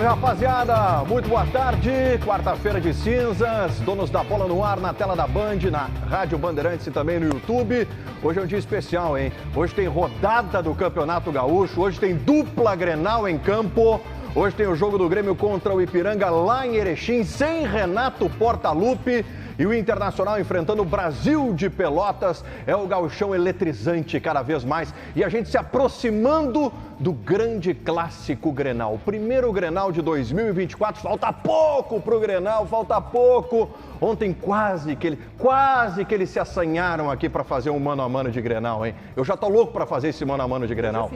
salve, rapaziada! Muito boa tarde, quarta-feira de cinzas, donos da bola no ar, na tela da Band, na Rádio Bandeirantes e também no YouTube. Hoje é um dia especial, hein? Hoje tem rodada do Campeonato Gaúcho, hoje tem dupla Grenal em campo, hoje tem o jogo do Grêmio contra o Ipiranga lá em Erechim, sem Renato Portaluppi. E o Internacional enfrentando o Brasil de Pelotas. É o gauchão eletrizante cada vez mais. E a gente se aproximando do grande clássico Grenal. O primeiro Grenal de 2024. Falta pouco para o Grenal, falta pouco. Ontem quase que eles se assanharam aqui para fazer um mano a mano de Grenal, hein? Eu já tô louco para fazer esse mano a mano de Grenal.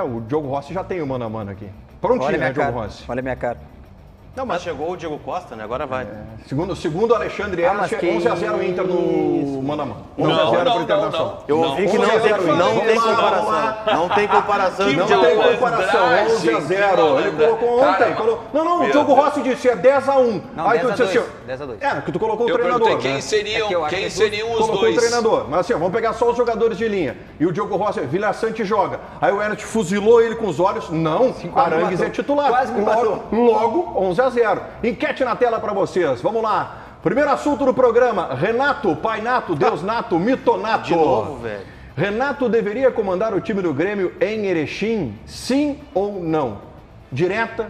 O Diogo Rossi já tem o mano a mano aqui. Prontinho, né, Diogo Rossi? Olha a minha cara. Não, mas chegou o Diego Costa, né? Agora vai. Segundo o Alexandre Ernst, 11-0 o Inter no mano a mano. 11-0 pro Internacional. Eu ouvi que não tem comparação. Não tem comparação. Não tem comparação. 11-0. Ele colocou ontem. Não, o Diogo Rossi disse 10-1. Aí tu disse assim... 10-2. Porque tu colocou o treinador. Eu perguntei quem seriam os colocou dois. O treinador. Mas assim, vamos pegar só os jogadores de linha. E o Diogo Rossi, Vila Sante joga. Aí o Ernst fuzilou ele com os olhos. Não, Arangues é titular. Quase me matou. Logo, 11-0. Enquete na tela para vocês. Vamos lá. Primeiro assunto do programa. Renato, Pai Nato, Deus Nato, Mitonato. De novo, velho. Renato deveria comandar o time do Grêmio em Erechim? Sim ou não? Direta,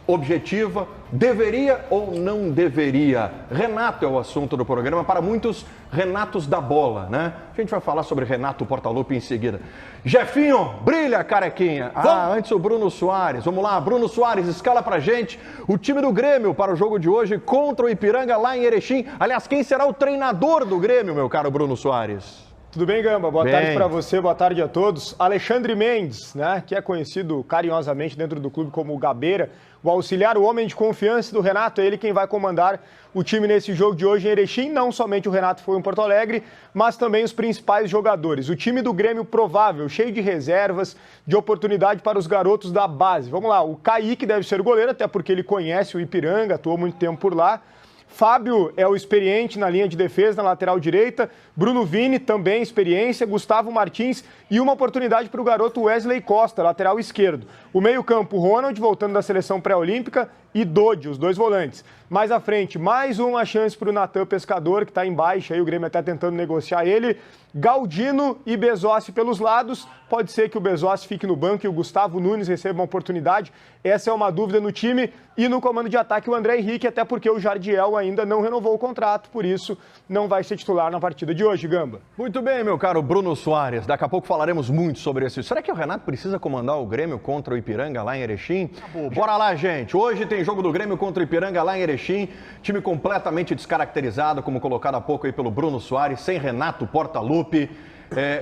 objetiva, deveria ou não deveria? Renato é o assunto do programa. Para muitos, Renatos da bola, né? A gente vai falar sobre Renato Portaluppi em seguida. Jefinho, brilha, carequinha. Antes o Bruno Soares. Vamos lá, Bruno Soares, escala pra gente o time do Grêmio para o jogo de hoje contra o Ipiranga lá em Erechim. Aliás, quem será o treinador do Grêmio, meu caro Bruno Soares? Tudo bem, Gamba? Boa tarde para você, boa tarde a todos. Alexandre Mendes, né, que é conhecido carinhosamente dentro do clube como o Gabeira, o auxiliar, o homem de confiança do Renato, é ele quem vai comandar o time nesse jogo de hoje em Erechim. Não somente o Renato foi em Porto Alegre, mas também os principais jogadores. O time do Grêmio provável, cheio de reservas, de oportunidade para os garotos da base. Vamos lá, o Kaique deve ser o goleiro, até porque ele conhece o Ipiranga, atuou muito tempo por lá. Fábio é o experiente na linha de defesa, na lateral direita. Bruno Vini, também experiência. Gustavo Martins e uma oportunidade para o garoto Wesley Costa, lateral esquerdo. O meio-campo, Ronald, voltando da seleção pré-olímpica, e Dodi, os dois volantes. Mais à frente, mais uma chance para o Natan Pescador, que está em baixa, aí o Grêmio até tentando negociar ele. Galdino e Bezossi pelos lados. Pode ser que o Bezossi fique no banco e o Gustavo Nunes receba uma oportunidade. Essa é uma dúvida no time. E no comando de ataque, o André Henrique, até porque o Jardiel ainda não renovou o contrato, por isso não vai ser titular na partida de hoje, Gamba. Muito bem, meu caro Bruno Soares. Daqui a pouco falaremos muito sobre isso. Será que o Renato precisa comandar o Grêmio contra o Ipiranga lá em Erechim? Bora lá, gente. Hoje tem jogo do Grêmio contra o Ipiranga lá em Erechim. Time completamente descaracterizado, como colocado há pouco aí pelo Bruno Soares, sem Renato Portaluppi.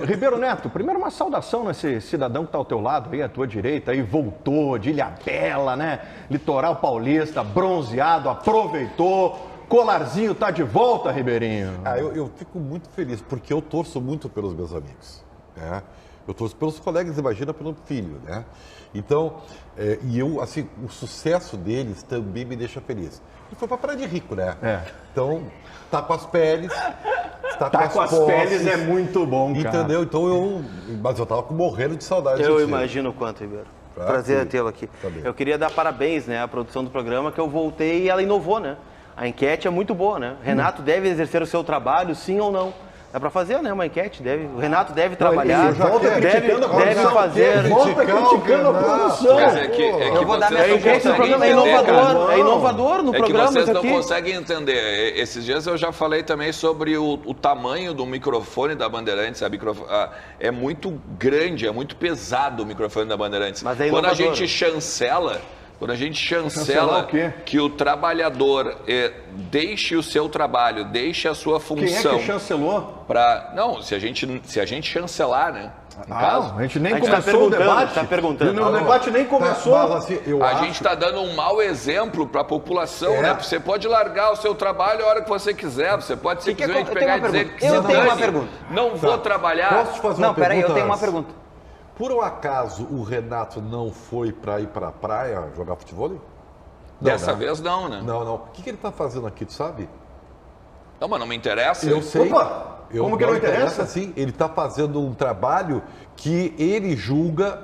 Ribeiro Neto, primeiro uma saudação nesse cidadão que está ao teu lado aí, à tua direita, aí voltou de Ilhabela, né? Litoral paulista, bronzeado, aproveitou. Colarzinho tá de volta, Ribeirinho. Eu fico muito feliz, porque eu torço muito pelos meus amigos, né? Eu torço pelos colegas, imagina pelo filho, né? Então, assim, o sucesso deles também me deixa feliz. Ele foi pra Praia de Rico, né? Então, tá com as peles, tá com as peles é muito bom, cara. Entendeu? Então mas eu tava morrendo de saudade. Eu imagino o quanto, Ribeiro. Prazer tê-lo aqui. Eu queria dar parabéns, né, à produção do programa, que eu voltei e ela inovou, né? A enquete é muito boa, né? Renato deve exercer o seu trabalho, sim ou não? Dá pra fazer, né? Uma enquete, o Renato deve trabalhar, deve fazer. Volta criticando a produção. Eu vou dar minha enquete do programa é inovador no programa. Vocês não conseguem entender. Esses dias eu já falei também sobre o tamanho do microfone da Bandeirantes. É muito grande, é muito pesado o microfone da Bandeirantes. Mas é Quando a gente chancela que o trabalhador deixe o seu trabalho, deixe a sua função. Quem é que chancelou? Não, se a gente chancelar, né? A gente nem começou o debate. Tá perguntando. O debate nem começou. Assim, a gente está dando um mau exemplo para a população, né? Você pode largar o seu trabalho a hora que você quiser. Você pode simplesmente pegar e dizer que eu tenho uma pergunta. Não vou trabalhar. Posso te fazer uma pergunta? Peraí, eu tenho uma pergunta. Por um acaso o Renato não foi para ir para a praia jogar futebol? Dessa vez não, né? Não. O que ele está fazendo aqui, tu sabe? Não, mas não me interessa. Eu sei. Como que não interessa? Sim, ele está fazendo um trabalho que ele julga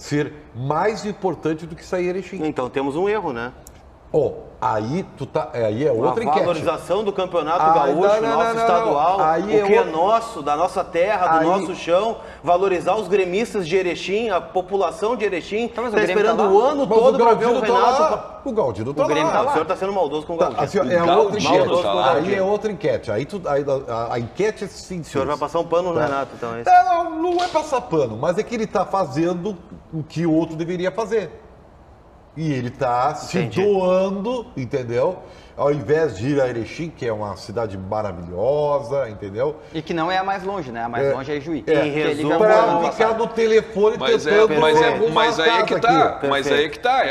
ser mais importante do que sair Erechim. Então temos um erro, né? Aí é outra enquete. A valorização do campeonato gaúcho, nosso estadual, aí o que é nosso, da nossa terra, do nosso chão, valorizar os gremistas de Erechim, a população de Erechim, está esperando o ano todo para ver o Renato. O Galdino tá O Grêmio lá. O senhor está sendo maldoso com o Galdino. Assim, aí é outra enquete. A enquete é sim. O senhor vai passar um pano no Renato, então. Não é passar pano, mas é que ele está fazendo o que o outro deveria fazer. E ele está se doando, entendeu? Ao invés de ir a Erechim, que é uma cidade maravilhosa, entendeu? E que não é a mais longe, né? A mais longe é Juí. Em resumo, para ficar no telefone tentando mas aí é que tá. Mas aí é que tá.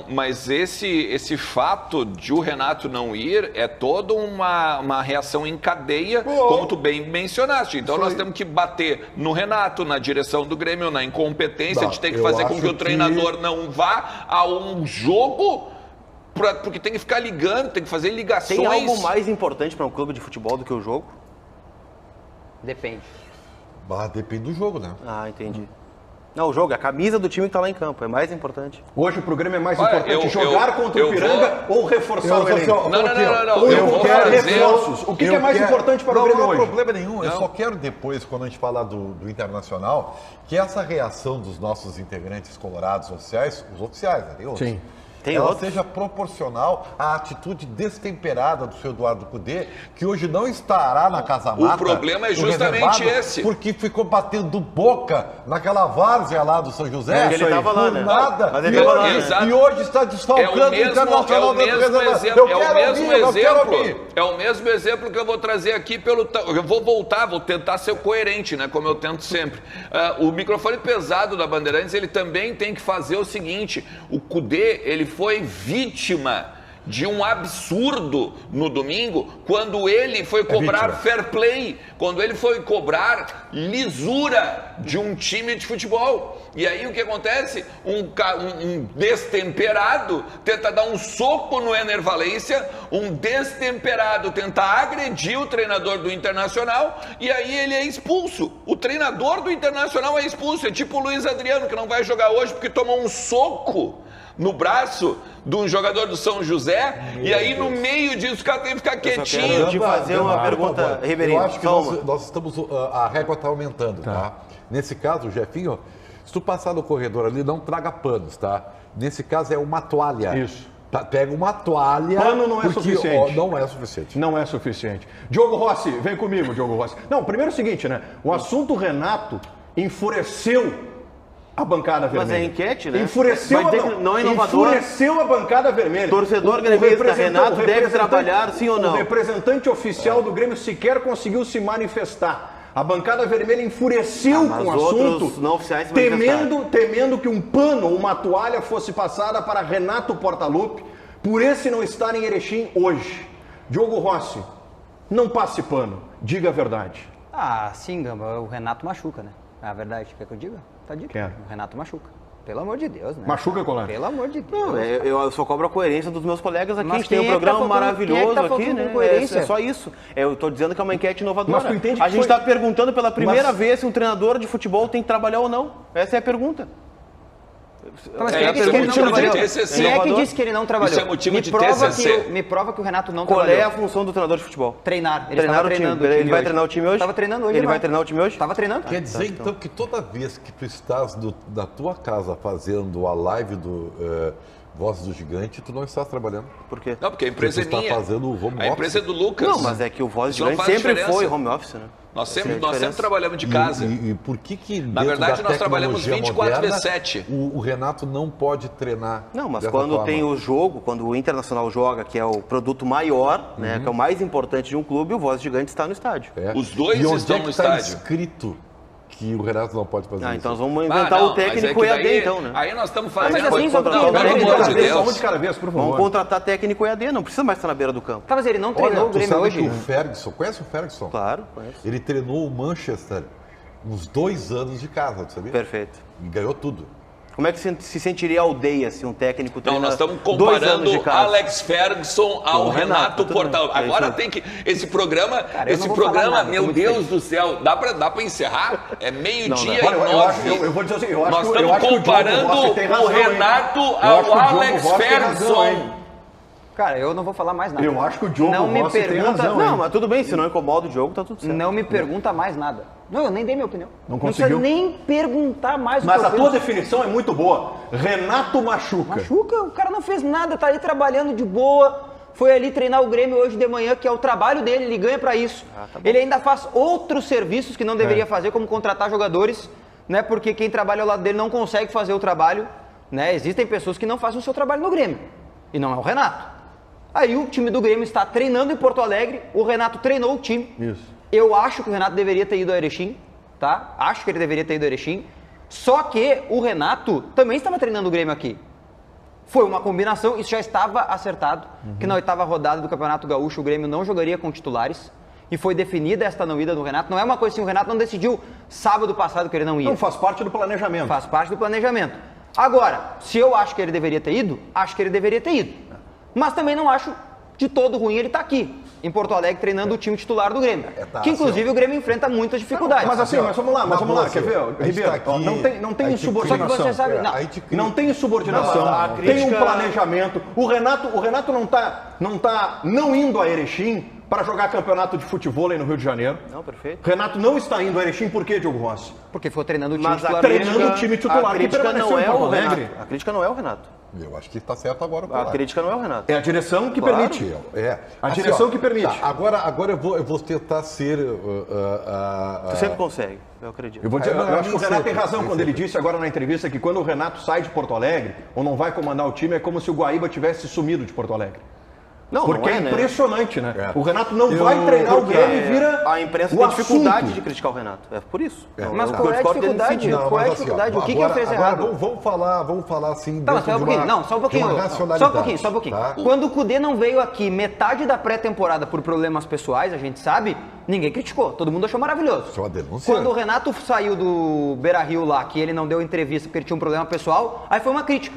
Mas esse fato de o Renato não ir é toda uma reação em cadeia, como tu bem mencionaste. Então nós temos que bater no Renato, na direção do Grêmio, na incompetência de ter que fazer com que o treinador não vá a um jogo. Porque tem que ficar ligando, tem que fazer ligações. Tem algo mais importante para um clube de futebol do que o jogo? Depende. Depende do jogo, né? Entendi. Não, o jogo, a camisa do time que está lá em campo, é mais importante. Hoje pro Grêmio é mais importante jogar contra o Ipiranga ou reforçar o elenco? Não. Eu quero reforços. O que é mais importante para o Grêmio hoje? Não há problema nenhum. Eu só quero depois, quando a gente falar do Internacional, que essa reação dos nossos integrantes colorados oficiais, os oficiais, né? Tem outros. Sim. Ela seja proporcional à atitude destemperada do seu Eduardo Cudê, que hoje não estará na Casa Mata. O problema é justamente esse. Porque ficou batendo boca naquela várzea lá do São José. Ele estava lá, né? Nada. Mas ele estava lá, né? E hoje está desfalcando o Internacional da Reserva. É o mesmo exemplo que eu vou trazer aqui eu vou tentar ser coerente, né? Como eu tento sempre. O microfone pesado da Bandeirantes, ele também tem que fazer o seguinte: o Cudê, ele foi vítima de um absurdo no domingo, quando ele foi cobrar fair play, quando ele foi cobrar lisura de um time de futebol. E aí o que acontece? Um destemperado tenta dar um soco no Ener Valencia, um destemperado tenta agredir o treinador do Internacional, e aí ele é expulso. O treinador do Internacional é expulso, é tipo o Luiz Adriano, que não vai jogar hoje porque tomou um soco no braço de um jogador do São José, e aí no meio disso o cara tem que ficar quietinho. Eu quero te fazer uma pergunta, Ribeirinho. Eu acho que nós estamos, a régua está aumentando, tá? Nesse caso, o Jefinho, se tu passar no corredor ali, não traga panos, tá? Nesse caso é uma toalha. Isso. Pega uma toalha. Pano não é suficiente. Não é suficiente. Não é suficiente. Diogo Rossi, vem comigo, Diogo Rossi. Não, primeiro é o seguinte, né? O assunto Renato enfureceu a bancada vermelha. Mas é enquete, né? Enfureceu, não é inovador. Enfureceu a bancada vermelha. Torcedor gremista, Renato deve trabalhar, sim ou não? O representante oficial do Grêmio sequer conseguiu se manifestar. A bancada vermelha enfureceu com o assunto, não oficiais temendo que um pano ou uma toalha fosse passada para Renato Portaluppi, por esse não estar em Erechim hoje. Diogo Rossi, não passe pano, diga a verdade. Sim, Gamba, o Renato machuca, né? É a verdade, quer que eu diga? Tá dito. Quero. O Renato machuca. Pelo amor de Deus, né? Machuca, Colar? Pelo amor de Deus. Não, eu só cobro a coerência dos meus colegas aqui. Mas A gente tem um programa maravilhoso aqui, né? Coerência? É só isso. Eu tô dizendo que é uma enquete inovadora. Mas tu entende que a gente está perguntando pela primeira vez se um treinador de futebol tem que trabalhar ou não. Essa é a pergunta. Mas quem é que disse que ele não trabalhou? Quem é que disse que ele não trabalhou? Isso é motivo de TCC. Me prova que o Renato não Qual trabalhou. é a função do treinador de futebol? Treinar. Ele Treinar estava o time. treinando. Ele vai treinar o time hoje? Estava treinando hoje. Ele vai treinar o time hoje? Estava treinando. Quer dizer, então, que toda vez que tu estás na tua casa fazendo a live do Vozes do Gigante, tu não estás trabalhando. Por quê? Não, porque a empresa tu é minha. Está fazendo o home office. A empresa é do Lucas. Não, mas é que o Vozes do Isso Gigante não faz sempre diferença. foi home office, né? Nós sempre trabalhamos de casa. E por que Na verdade, nós trabalhamos 24/7. O Renato não pode treinar. Não, mas dessa quando forma. tem o jogo, quando o Internacional joga, que é o produto maior, né, que é o mais importante de um clube, o Voz Gigante está no estádio. Os dois e onde estão é que no está estádio. escrito que o Renato não pode fazer isso? Então nós vamos inventar o técnico EAD, então, né? Aí nós estamos fazendo... Mas assim, só contratar porque o ele técnico não EAD. Só um de cada vez, por favor. Vamos contratar técnico EAD, não precisa mais estar na beira do campo. Tá, mas ele não treinou Olha, o Grêmio sabe hoje? que o Ferguson, conhece o Ferguson? Claro, conheço. Ele treinou o Manchester uns 2 anos de casa, tu sabia? Perfeito. E ganhou tudo. Como é que se sentiria a aldeia se um técnico treina? Não, nós estamos comparando Alex Ferguson ao Renato Portaluppi. Agora tem que... Esse programa, meu Deus do céu, dá para encerrar? É meio-dia e 9. Eu vou dizer assim, nós estamos comparando o Renato ao Alex Ferguson. Cara, eu não vou falar mais nada. Eu acho que o Diogo Rossi tem razão. Não, mas tudo bem, se não incomoda o Diogo, tá tudo certo. Não me pergunta mais nada. Não, eu nem dei minha opinião. Não conseguiu? Não precisa nem perguntar mais o que Mas a tua definição é muito boa. Renato machuca. Machuca? O cara não fez nada, tá ali trabalhando de boa. Foi ali treinar o Grêmio hoje de manhã, que é o trabalho dele, ele ganha pra isso. Ele ainda faz outros serviços que não deveria fazer, como contratar jogadores, né? Porque quem trabalha ao lado dele não consegue fazer o trabalho, né? Existem pessoas que não fazem o seu trabalho no Grêmio. E não é o Renato. Aí o time do Grêmio está treinando em Porto Alegre, o Renato treinou o time. Isso. Eu acho que o Renato deveria ter ido ao Erechim, tá? Acho que ele deveria ter ido ao Erechim. Só que o Renato também estava treinando o Grêmio aqui. Foi uma combinação, isso já estava acertado, que na 8ª rodada do Campeonato Gaúcho o Grêmio não jogaria com titulares. E foi definida esta não ida do Renato. Não é uma coisa assim, o Renato não decidiu sábado passado que ele não ia. Não, faz parte do planejamento. Faz parte do planejamento. Agora, se eu acho que ele deveria ter ido, acho que ele deveria ter ido. Mas também não acho de todo ruim ele estar aqui, em Porto Alegre, treinando o time titular do Grêmio. Que inclusive o Grêmio enfrenta muitas dificuldades. Mas assim, vamos lá, quer ver? Ribeiro, não tem insubordinação. Só que você sabe, não tem insubordinação, tem um planejamento. O Renato não tá indo a Erechim para jogar campeonato de futebol aí no Rio de Janeiro. Não, perfeito. Renato não está indo a Erechim, por quê, Diogo Rossi? Porque ficou treinando o time titular. Treinando o time titular. A crítica não é o Renato. A crítica não é o Renato. Eu acho que está certo agora. A crítica não é o Renato. É a direção que permite. A assim, direção que permite. Tá, agora eu vou tentar ser... Você sempre consegue, eu acredito. Eu vou dizer, eu acho que o Renato tem razão quando ele disse agora na entrevista que quando o Renato sai de Porto Alegre ou não vai comandar o time, é como se o Guaíba tivesse sumido de Porto Alegre. Não, porque não é impressionante, né? O Renato não vai treinar o Grêmio e vira a imprensa tem dificuldade de criticar o Renato. É por isso. Mas qual é a dificuldade? Qual é a dificuldade? O que ele fez errado? Vamos falar assim... Tá, mas só um pouquinho. Não, só um pouquinho. Só um pouquinho. Tá? Quando o Cudê não veio aqui metade da pré-temporada por problemas pessoais, a gente sabe, ninguém criticou. Todo mundo achou maravilhoso. Isso é uma denúncia. Quando o Renato saiu do Beira-Rio lá, que ele não deu entrevista porque ele tinha um problema pessoal, aí foi uma crítica.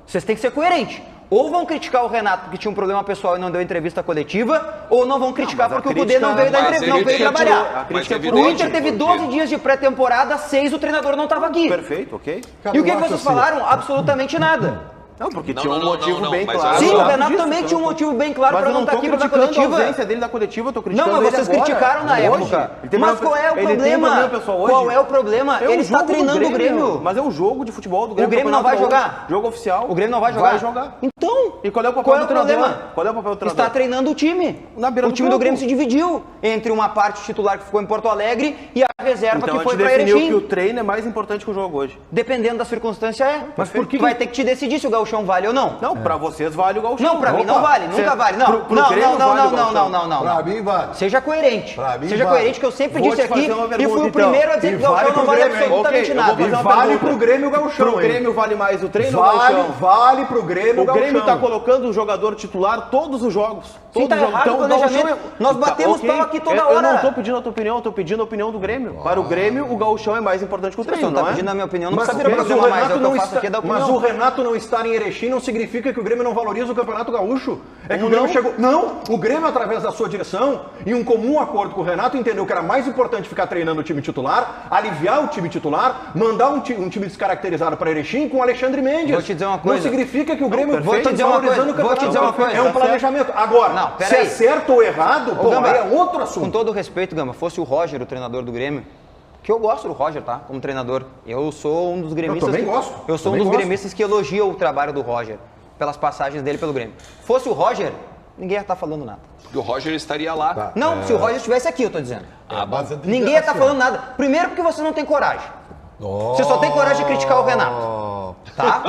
Vocês têm que ser coerentes. Ou vão criticar o Renato porque tinha um problema pessoal e não deu entrevista coletiva, ou não vão criticar porque o Cudê não veio da entrevista, não veio trabalhar. O Inter teve 12 dias de pré-temporada, 6 o treinador não estava aqui. Perfeito, ok. E o que vocês falaram? Absolutamente nada. Não, porque tinha um motivo bem claro. Sim, o Renato também tinha um motivo bem claro para não estar aqui na coletiva. A ausência dele da coletiva, eu tô criticando ele. Não, mas vocês criticaram na época. Mas qual é o problema? Qual é o problema? Ele está treinando o Grêmio. Mas é um jogo de futebol do Grêmio. O Grêmio não vai jogar. Jogo oficial. O Grêmio não vai jogar. Vai jogar. Então, e qual é o papel do treinador? Qual é o papel do treinador? Está treinando o time. O time do Grêmio se dividiu entre uma parte titular que ficou em Porto Alegre e a reserva que foi para Erechim. Então a gente definiu que o treino é mais importante que o jogo hoje. Dependendo da circunstância é. Mas por que vai ter que te decidir se o gauchão vale ou não? Não, pra vocês vale o gauchão. Não, pra mim não vale, nunca vale. Não, não. Pra mim vale. Seja coerente. Seja coerente, que eu sempre disse aqui e fui o primeiro a dizer que o gauchão não vale absolutamente nada. E vale pro Grêmio o gauchão. Pro Grêmio vale mais o treino ou o gauchão? Vale pro Grêmio o gauchão. O Grêmio tá colocando o jogador titular todos os jogos. Sim, tá errado o planejamento. Nós batemos pau aqui toda hora. Eu não tô pedindo a tua opinião, eu tô pedindo a opinião do Grêmio. Para o Grêmio, o gauchão é mais importante que o treino, não é? Você tá pedindo a minha opinião, não precisa virar programa mais, é o que eu faço aqui da opinião. Mas o Renato não estar em Erechim não significa que o Grêmio não valoriza o Campeonato Gaúcho. É que o Grêmio chegou... Não, o Grêmio, através da sua direção, em um comum acordo com o Renato, entendeu que era mais importante ficar treinando o time titular, aliviar o time titular, mandar um time descaracterizado para Erechim com o Alexandre Mendes. Vou te dizer uma coisa. Não significa que o Grêmio vou te dizer uma coisa. É um planejamento. Agora, se é certo ou errado, pô, Gamba, é outro assunto. Com todo o respeito, Gamba, fosse o Roger o treinador do Grêmio, que eu gosto do Roger, tá? Como treinador. Eu sou um dos gremistas... Eu também gosto. Eu sou um dos gremistas que elogia o trabalho do Roger, pelas passagens dele pelo Grêmio. Fosse o Roger, ninguém ia estar falando nada. Porque o Roger estaria lá. Tá. Não, se o Roger estivesse aqui, eu tô dizendo. Ninguém ia estar falando nada. Primeiro porque você não tem coragem. Você só tem coragem de criticar o Renato. Tá?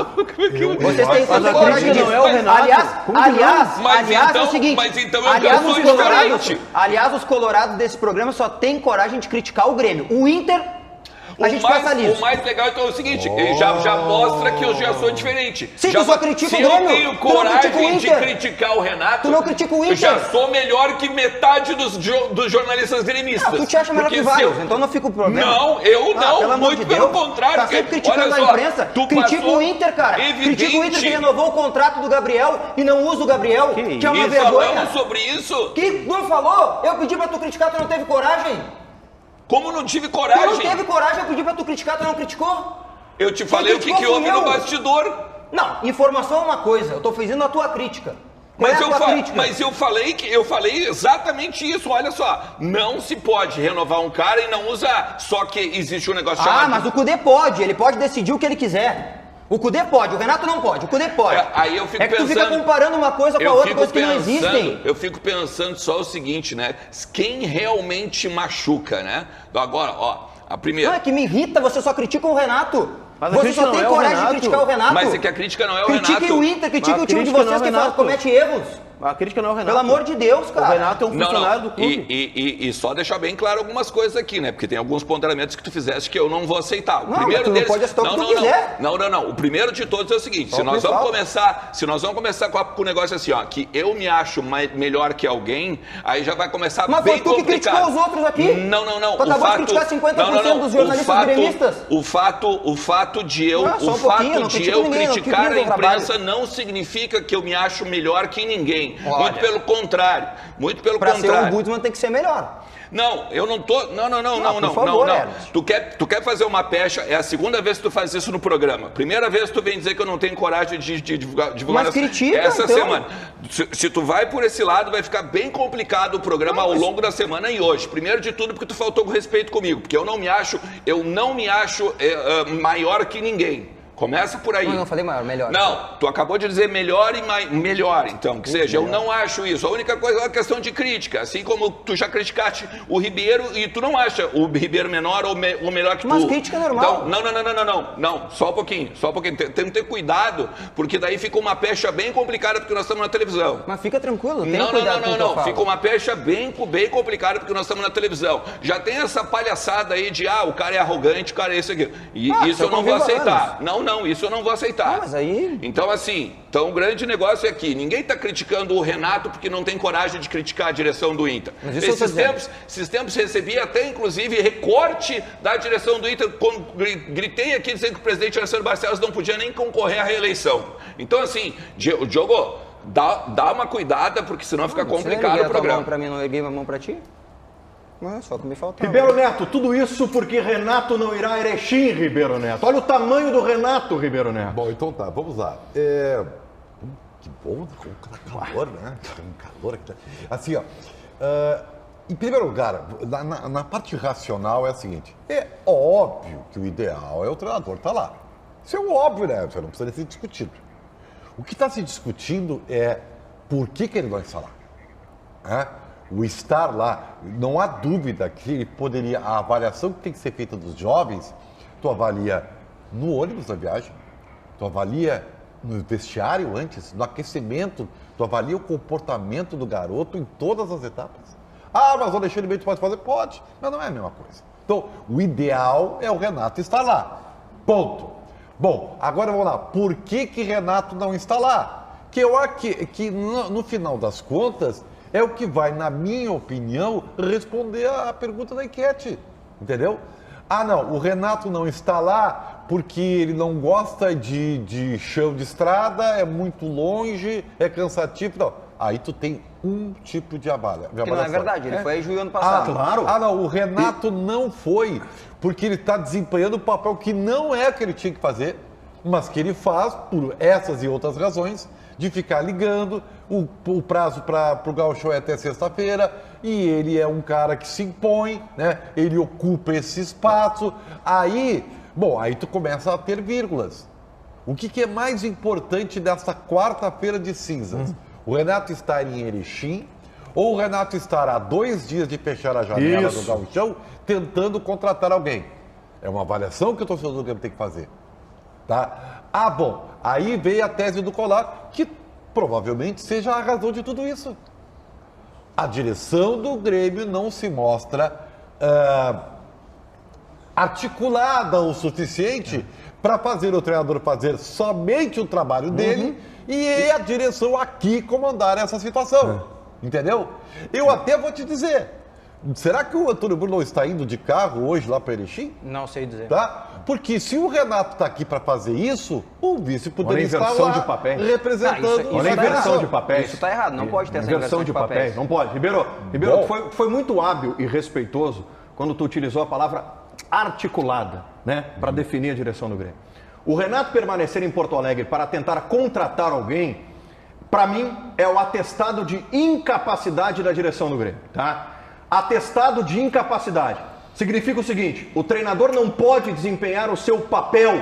Vocês têm coragem de... não é o Renato. Aliás, é o seguinte. Mas então é uma pessoa diferente. Aliás, os colorados desse programa só têm coragem de criticar o Grêmio. O Inter... A gente passa nisso. O mais legal então é o seguinte, já mostra que eu já sou diferente. Sim, tu só critica o Se Grêmio. eu tenho coragem de criticar o Renato, tu não critica o Inter. eu já sou melhor que metade dos jornalistas gremistas. Não, tu te acha melhor que vários, então não fica o problema. Não, eu não, muito pelo contrário. Tá sempre criticando a imprensa. Critica o Inter, cara. Critica o Inter que renovou o contrato do Gabriel e não usa o Gabriel, que é uma vergonha. Falamos sobre isso? Que não falou? Eu pedi pra tu criticar, tu não teve coragem? Como não tive coragem? Tu não teve coragem, eu pedi pra tu criticar, tu não criticou? Eu te falei o que houve no bastidor. Não, informação é uma coisa, eu tô fazendo a tua crítica. Mas eu falei exatamente isso, olha só, não se pode renovar um cara e não usar, só que existe um negócio chamado... mas o Cudê pode, ele pode decidir o que ele quiser. O Cudê pode, o Renato não pode, o Cudê pode. Aí eu fico pensando... tu fica comparando uma coisa com a outra, coisa que não existem. Eu fico pensando só o seguinte, né, quem realmente machuca, né? Agora, ó, a primeira... Não, é que me irrita, você só critica o Renato. Você só tem coragem de criticar o Renato. Mas é que a crítica não é o Renato. Critique o Inter, critique o time de vocês que comete erros. A crítica não é o Renato. Pelo amor de Deus, cara. O Renato é um funcionário do clube. E só deixar bem claro algumas coisas aqui, né? Porque tem alguns ponderamentos que tu fizeste que eu não vou aceitar. O primeiro tu deles... não pode aceitar o que tu quiser. Não. O primeiro de todos é o seguinte, se nós vamos começar com o negócio assim, ó, que eu me acho melhor que alguém, aí já vai começar bem complicado. Mas foi tu que criticou os outros aqui. Não. Tu acabou de criticar 50% dos jornalistas gremistas. O fato de eu criticar a imprensa não significa que eu me acho melhor que ninguém. Muito pelo contrário. Pra ser o Ombudsman tem que ser melhor. Não, eu não tô... Não. Por favor, Tu quer fazer uma pecha, é a segunda vez que tu faz isso no programa. Primeira vez tu vem dizer que eu não tenho coragem de divulgar Mas critica, essa então. semana. Se tu vai por esse lado, vai ficar bem complicado o programa ao longo da semana e hoje. Primeiro de tudo, porque tu faltou com respeito comigo, porque eu não me acho maior que ninguém. Começa por aí. Não falei maior, melhor. Não, tu acabou de dizer melhor e melhor, então, que seja, eu não acho isso. A única coisa é uma questão de crítica, assim como tu já criticaste o Ribeiro e tu não acha o Ribeiro menor ou melhor que tu. Mas crítica é normal. Então, não, só um pouquinho. Tem que ter cuidado, porque daí fica uma pecha bem complicada porque nós estamos na televisão. Mas fica tranquilo, Não, fica uma pecha bem complicada porque nós estamos na televisão. Já tem essa palhaçada aí de, o cara é arrogante, o cara é isso aqui. E isso eu não vou aceitar. Não, isso eu não vou aceitar. Mas aí... Então, assim, o grande negócio é que ninguém está criticando o Renato porque não tem coragem de criticar a direção do Inter. Esses tempos recebi até, inclusive, recorte da direção do Inter, quando gritei aqui dizendo que o presidente Alessandro Barcelos não podia nem concorrer à reeleição. Então, assim, Diogo, dá uma cuidada, porque senão fica complicado o programa. Pra mim, não erguei a mão pra ti? Não, só que me faltava. Ribeiro Neto, tudo isso porque Renato não irá a Erechim, Ribeiro Neto. Olha o tamanho do Renato, Ribeiro Neto. Bom, então tá, vamos lá. Que bom, como tá calor, né? Tem calor aqui. Assim, ó. Em primeiro lugar, na parte racional é a seguinte. É óbvio que o ideal é o treinador estar lá. Isso é óbvio, né? Você não precisa ser discutido. O que está se discutindo é por que ele vai estar lá. O estar lá, não há dúvida que ele poderia, a avaliação que tem que ser feita dos jovens, tu avalia no ônibus da viagem, tu avalia no vestiário antes, no aquecimento, tu avalia o comportamento do garoto em todas as etapas. Mas o Alexandre Mendes pode fazer? Pode, mas não é a mesma coisa. Então, o ideal é o Renato estar lá. Ponto. Bom, agora vamos lá. Por que Renato não está lá? Que eu acho que no final das contas, é o que vai, na minha opinião, responder a pergunta da enquete, entendeu? Não, o Renato não está lá porque ele não gosta de chão de estrada, é muito longe, é cansativo, não. Aí tu tem um tipo de avaliação. Que não é verdade, ele foi em julho ano passado. Claro. Não, o Renato não foi, porque ele está desempenhando um papel que não é o que ele tinha que fazer, mas que ele faz, por essas e outras razões, de ficar ligando, o prazo para o Gauchão é até sexta-feira, e ele é um cara que se impõe, né? Ele ocupa esse espaço, aí tu começa a ter vírgulas. O que é mais importante dessa quarta-feira de cinzas? O Renato estar em Erechim, ou o Renato estar a 2 dias de fechar a janela do Gauchão, tentando contratar alguém? É uma avaliação que o torcedor do Grêmio tem que fazer. Tá? Aí veio a tese do Colar, que provavelmente seja a razão de tudo isso. A direção do Grêmio não se mostra articulada o suficiente para fazer o treinador fazer somente o trabalho dele e a direção aqui comandar essa situação. Entendeu? Eu até vou te dizer, será que o Antônio Bruno não está indo de carro hoje lá para Erechim? Não sei dizer. Tá? Porque se o Renato está aqui para fazer isso, o vice poderia estar lá de papéis. representando Olha a inversão de papéis. Isso está errado, não pode ter essa inversão de papéis. Não pode. Ribeiro, tu foi muito hábil e respeitoso quando tu utilizou a palavra articulada, né, para definir a direção do Grêmio. O Renato permanecer em Porto Alegre para tentar contratar alguém, para mim, é o atestado de incapacidade da direção do Grêmio, tá? Atestado de incapacidade. Significa o seguinte, o treinador não pode desempenhar o seu papel,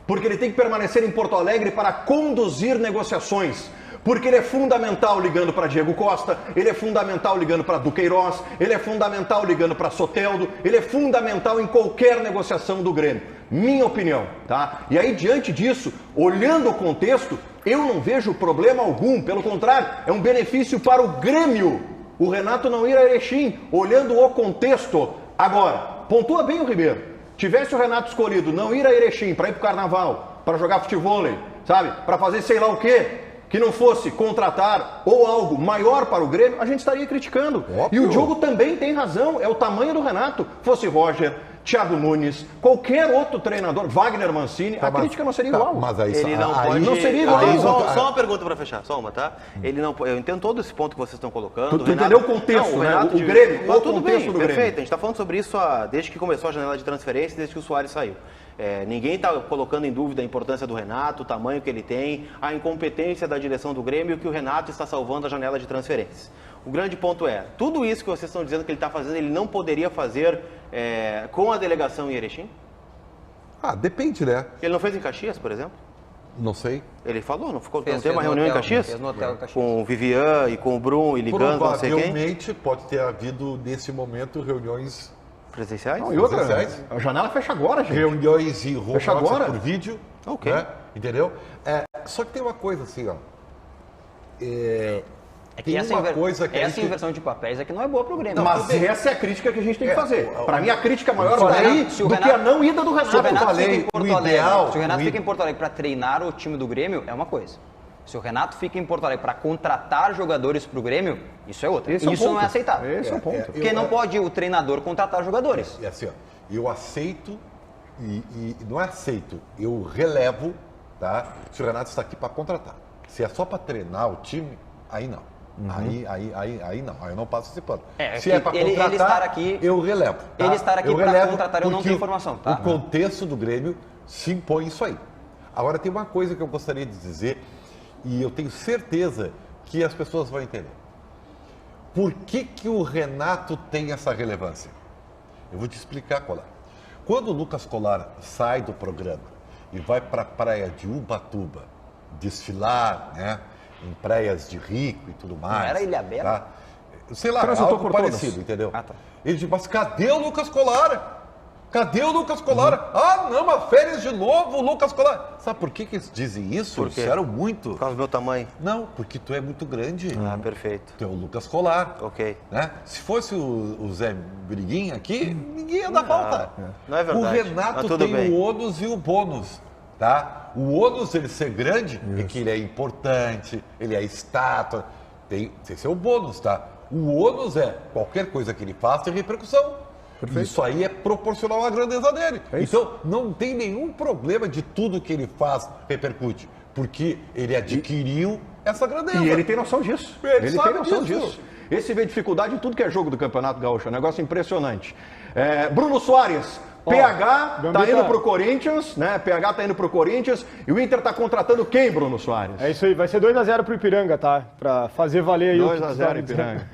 porque ele tem que permanecer em Porto Alegre para conduzir negociações. Porque ele é fundamental ligando para Diego Costa, ele é fundamental ligando para Duqueiroz, ele é fundamental ligando para Soteldo, ele é fundamental em qualquer negociação do Grêmio. Minha opinião, tá? E aí, diante disso, olhando o contexto, eu não vejo problema algum, pelo contrário, é um benefício para o Grêmio. O Renato não ir a Erechim, olhando o contexto. Agora, pontua bem o Ribeiro. Tivesse o Renato escolhido não ir a Erechim para ir para o Carnaval, para jogar futevôlei, sabe? Para fazer sei lá o quê, que não fosse contratar ou algo maior para o Grêmio, a gente estaria criticando. Óbvio. E o Diogo também tem razão, é o tamanho do Renato. Fosse Roger, Thiago Nunes, qualquer outro treinador, Wagner Mancini, a crítica não seria igual. Mas aí, ele não pode... não seria igual. Só uma pergunta para fechar, só uma, tá? Ele não, eu entendo todo esse ponto que vocês estão colocando. Tu entendeu o contexto, não, né? O Grêmio, o tudo contexto bem, do Grêmio. Perfeito, a gente está falando sobre isso desde que começou a janela de transferência, desde que o Soares saiu. Ninguém está colocando em dúvida a importância do Renato, o tamanho que ele tem, a incompetência da direção do Grêmio e que o Renato está salvando a janela de transferências. O grande ponto é, tudo isso que vocês estão dizendo que ele está fazendo, ele não poderia fazer com a delegação em Erechim? Depende, né? Ele não fez em Caxias, por exemplo? Não sei. Ele falou, não teve uma reunião em Caxias? Fez no hotel em Caxias. Com o Vivian e com o Bruno e ligando, não sei quem? Provavelmente pode ter havido, nesse momento, reuniões... Presenciais? Não, e outra, a janela fecha agora, gente. Reuniões em fecha agora por vídeo. Ok. Né? Entendeu? Só que tem uma coisa assim, ó. Que essa inversão de papéis é que não é boa pro Grêmio. Mas essa é a crítica que a gente tem que fazer. Para mim, a crítica maior vai aí do que a não ida do Renato. Se o Renato fica em Porto Alegre para treinar o time do Grêmio, é uma coisa. Se o Renato fica em Porto Alegre para contratar jogadores para o Grêmio, isso é outra. Isso não é aceitável. Esse é o ponto. Porque não pode o treinador contratar jogadores. Assim, ó, eu aceito e não é aceito, eu relevo, tá? Se o Renato está aqui para contratar. Se é só para treinar o time, aí não. Aí não, aí eu não passo esse pano. Se é para contratar, ele estar aqui, eu relevo. Tá? Ele estar aqui para contratar, eu não tenho informação. Tá? O contexto do Grêmio se impõe isso aí. Agora tem uma coisa que eu gostaria de dizer, e eu tenho certeza que as pessoas vão entender. Por que o Renato tem essa relevância? Eu vou te explicar qual é. Quando o Lucas Colar sai do programa e vai para a praia de Ubatuba desfilar, né, em praias de Rico e tudo mais... Não era Ilhabela? Tá? Sei lá, algo parecido, entendeu? Tá. Ele diz, mas cadê o Lucas Colar? Cadê o Lucas Colar? Não, mas férias de novo, o Lucas Colar. Sabe por que eles dizem isso? Por quê? Disseram muito. Por causa do meu tamanho? Não, porque tu é muito grande. Perfeito. Tu é o Lucas Colar. Ok. Né? Se fosse o Zé Briguinha aqui, ninguém ia dar falta. Não é verdade. O Renato tem o ônus e o bônus. Tá? O ônus dele ser grande é que ele é importante, ele é estátua. Esse é o bônus, tá? O ônus é qualquer coisa que ele faça tem repercussão. Perfeito. Isso aí é proporcional à grandeza dele. Então, não tem nenhum problema de tudo que ele faz repercute, porque ele adquiriu essa grandeza. E ele tem noção disso. Ele tem noção disso. Esse vê dificuldade em tudo que é jogo do Campeonato Gaúcho. É um negócio impressionante. Bruno Soares, PH tá indo pro Corinthians, né? PH tá indo pro Corinthians e o Inter tá contratando quem, Bruno Soares? É isso aí, vai ser 2-0 pro Ipiranga, tá? Pra fazer valer aí 2-0 Ipiranga.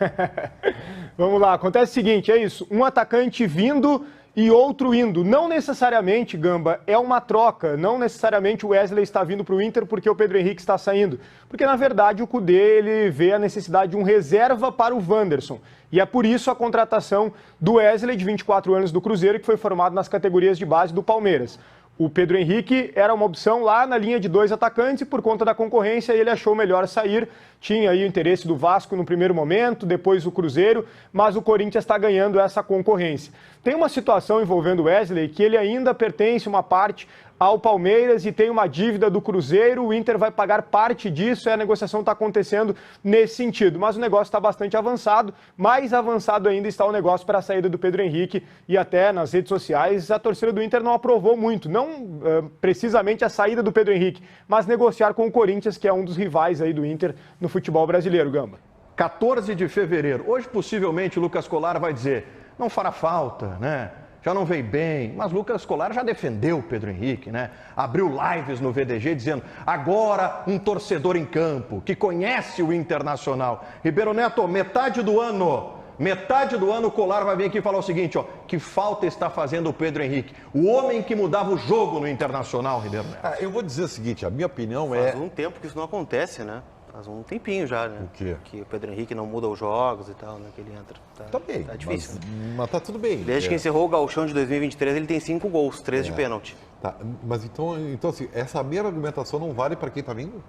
Vamos lá, acontece o seguinte, é isso, um atacante vindo e outro indo. Não necessariamente, Gamba, é uma troca, não necessariamente o Wesley está vindo para o Inter porque o Pedro Henrique está saindo. Porque, na verdade, o Kudê ele vê a necessidade de um reserva para o Wanderson. E é por isso a contratação do Wesley, de 24 anos, do Cruzeiro, que foi formado nas categorias de base do Palmeiras. O Pedro Henrique era uma opção lá na linha de 2 atacantes e por conta da concorrência ele achou melhor sair. tinha aí o interesse do Vasco no primeiro momento, depois o Cruzeiro, mas o Corinthians está ganhando essa concorrência. Tem uma situação envolvendo o Wesley que ele ainda pertence uma parte ao Palmeiras e tem uma dívida do Cruzeiro, o Inter vai pagar parte disso e a negociação está acontecendo nesse sentido. Mas o negócio está bastante avançado, mais avançado ainda está o negócio para a saída do Pedro Henrique e até nas redes sociais a torcida do Inter não aprovou muito, não precisamente a saída do Pedro Henrique, mas negociar com o Corinthians, que é um dos rivais aí do Inter no futebol brasileiro, Gamba. 14 de fevereiro, hoje possivelmente o Lucas Colar vai dizer, não fará falta, né? Já não veio bem, mas Lucas Colar já defendeu o Pedro Henrique, né? Abriu lives no VDG dizendo, agora um torcedor em campo, que conhece o Internacional. Ribeiro Neto, metade do ano o Colar vai vir aqui e falar o seguinte, ó, que falta está fazendo o Pedro Henrique, o homem que mudava o jogo no Internacional, Ribeiro Neto. Eu vou dizer o seguinte, a minha opinião Faz um tempo que isso não acontece, né? Faz um tempinho já, né? O quê? Que o Pedro Henrique não muda os jogos e tal, né? Que ele entra. Tá bem, tá difícil. Mas tá tudo bem. Desde que encerrou o Gauchão de 2023, ele tem 5 gols, 3 de pênalti. Tá, mas então assim, essa mesma argumentação não vale para quem tá vindo?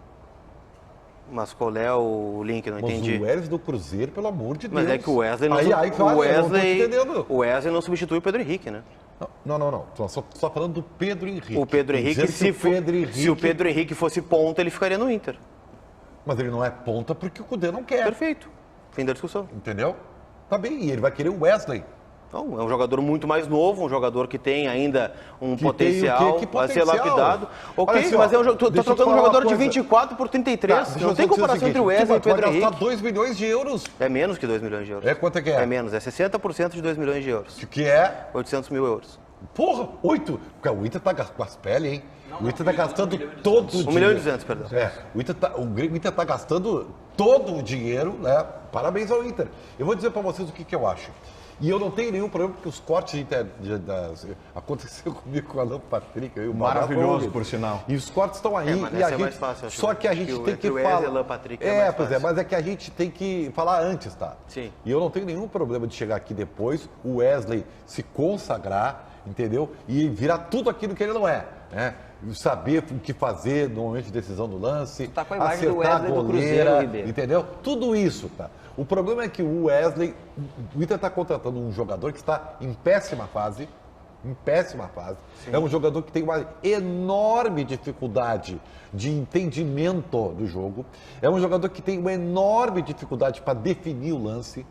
Mas qual é o link? Não entendi. Mas o Wesley do Cruzeiro, pelo amor de Deus. Mas é que o Wesley não, o Wesley não substitui o Pedro Henrique, né? Não. Só falando do Pedro Henrique. O Pedro Henrique, se o Pedro Henrique fosse ponta, ele ficaria no Inter. Mas ele não é ponta porque o Cudê não quer. Perfeito. Fim da discussão. Entendeu? Tá bem, e ele vai querer o Wesley. Não, é um jogador muito mais novo, um jogador que tem ainda um potencial, vai ser lapidado. Ok, assim, mas tu tá trocando um jogador de 24 por 33. Não tem comparação entre o Wesley e o Pedro Henrique. Tu vai gastar 2 milhões de euros. É menos que 2 milhões de euros. Quanto é que é? É menos, é 60% de 2 milhões de euros. Que é? 800 mil euros. Porra, 8? Porque o Inter tá com as peles, hein? O Inter tá gastando todo o dinheiro. 1 milhão e 200, perdão. O Inter tá gastando todo o dinheiro, né? Parabéns ao Inter. Eu vou dizer pra vocês o que eu acho. E eu não tenho nenhum problema, porque os cortes aconteceu comigo com o Alan Patrick. Maravilhoso, por sinal. E os cortes estão aí. Mas e a é gente, mais fácil, só que a gente tem que falar. Alan Patrick é mais fácil. Mas é que a gente tem que falar antes, tá? Sim. E eu não tenho nenhum problema de chegar aqui depois, o Wesley se consagrar, entendeu? E virar tudo aquilo que ele não é, né? Saber o que fazer no momento de decisão do lance, tá com a imagem do acertar Wesley a do Cruzeiro, goleira, entendeu? Tudo isso, tá? O problema é que o Wesley, o Inter está contratando um jogador que está em péssima fase. Sim. É um jogador que tem uma enorme dificuldade de entendimento do jogo. É um jogador que tem uma enorme dificuldade para definir o lance.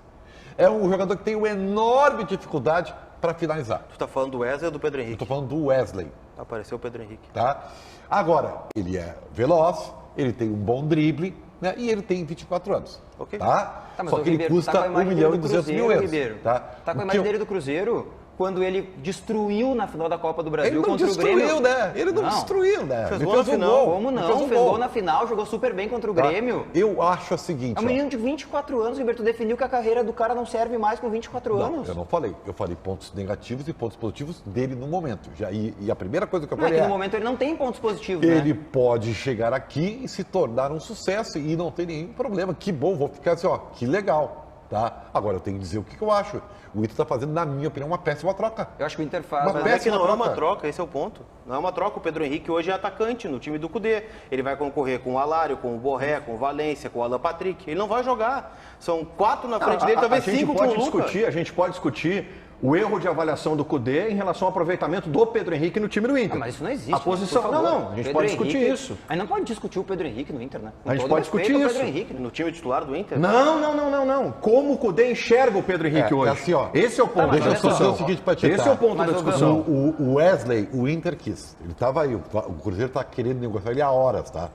É um jogador que tem uma enorme dificuldade para finalizar. Tu está falando do Wesley ou do Pedro Henrique? Eu estou falando do Wesley. Apareceu o Pedro Henrique. Tá? Agora, ele é veloz, ele tem um bom drible, né? E ele tem 24 anos. Okay. Tá? Mas só que ele custa 1 milhão e 200 mil euros. Tá com a imagem dele do Cruzeiro quando ele destruiu na final da Copa do Brasil contra o Grêmio. Ele não destruiu, né? Ele não destruiu, né? Fez gol na final. Como não? Fez gol na final, jogou super bem contra o Grêmio. Eu acho o seguinte... É um menino de 24 anos, Ribeiro, tu definiu que a carreira do cara não serve mais com 24 anos. Eu não falei. Eu falei pontos negativos e pontos positivos dele no momento. E a primeira coisa que eu Não, falei é que no momento ele não tem pontos positivos, ele né? pode chegar aqui e se tornar um sucesso e não tem nenhum problema. Que bom, vou ficar assim, ó, que legal. Tá? Agora eu tenho que dizer o que eu acho. O Inter está fazendo, na minha opinião, uma péssima troca. Eu acho que o Inter faz. Mas é que não é uma troca, esse é o ponto. Não é uma troca. O Pedro Henrique hoje é atacante no time do Cudê. Ele vai concorrer com o Alário, com o Borré, com o Valência, com o Alan Patrick. Ele não vai jogar. São 4 na frente dele, talvez 5 com o Lucas. A gente pode discutir o erro de avaliação do Cudê em relação ao aproveitamento do Pedro Henrique no time do Inter. Mas isso não existe. A posição. Não, a gente pode discutir isso. Aí não pode discutir o Pedro Henrique no Inter, né? A gente pode discutir isso. Pedro Henrique, no time titular do Inter? Não. Como o Cudê enxerga o Pedro Henrique hoje? Assim, ó, esse é o ponto da discussão. Deixa eu dizer o seguinte pra ti. Esse é o ponto da discussão. O Wesley, o Inter quis. Ele estava aí. O Cruzeiro está querendo negociar ele há horas, tá?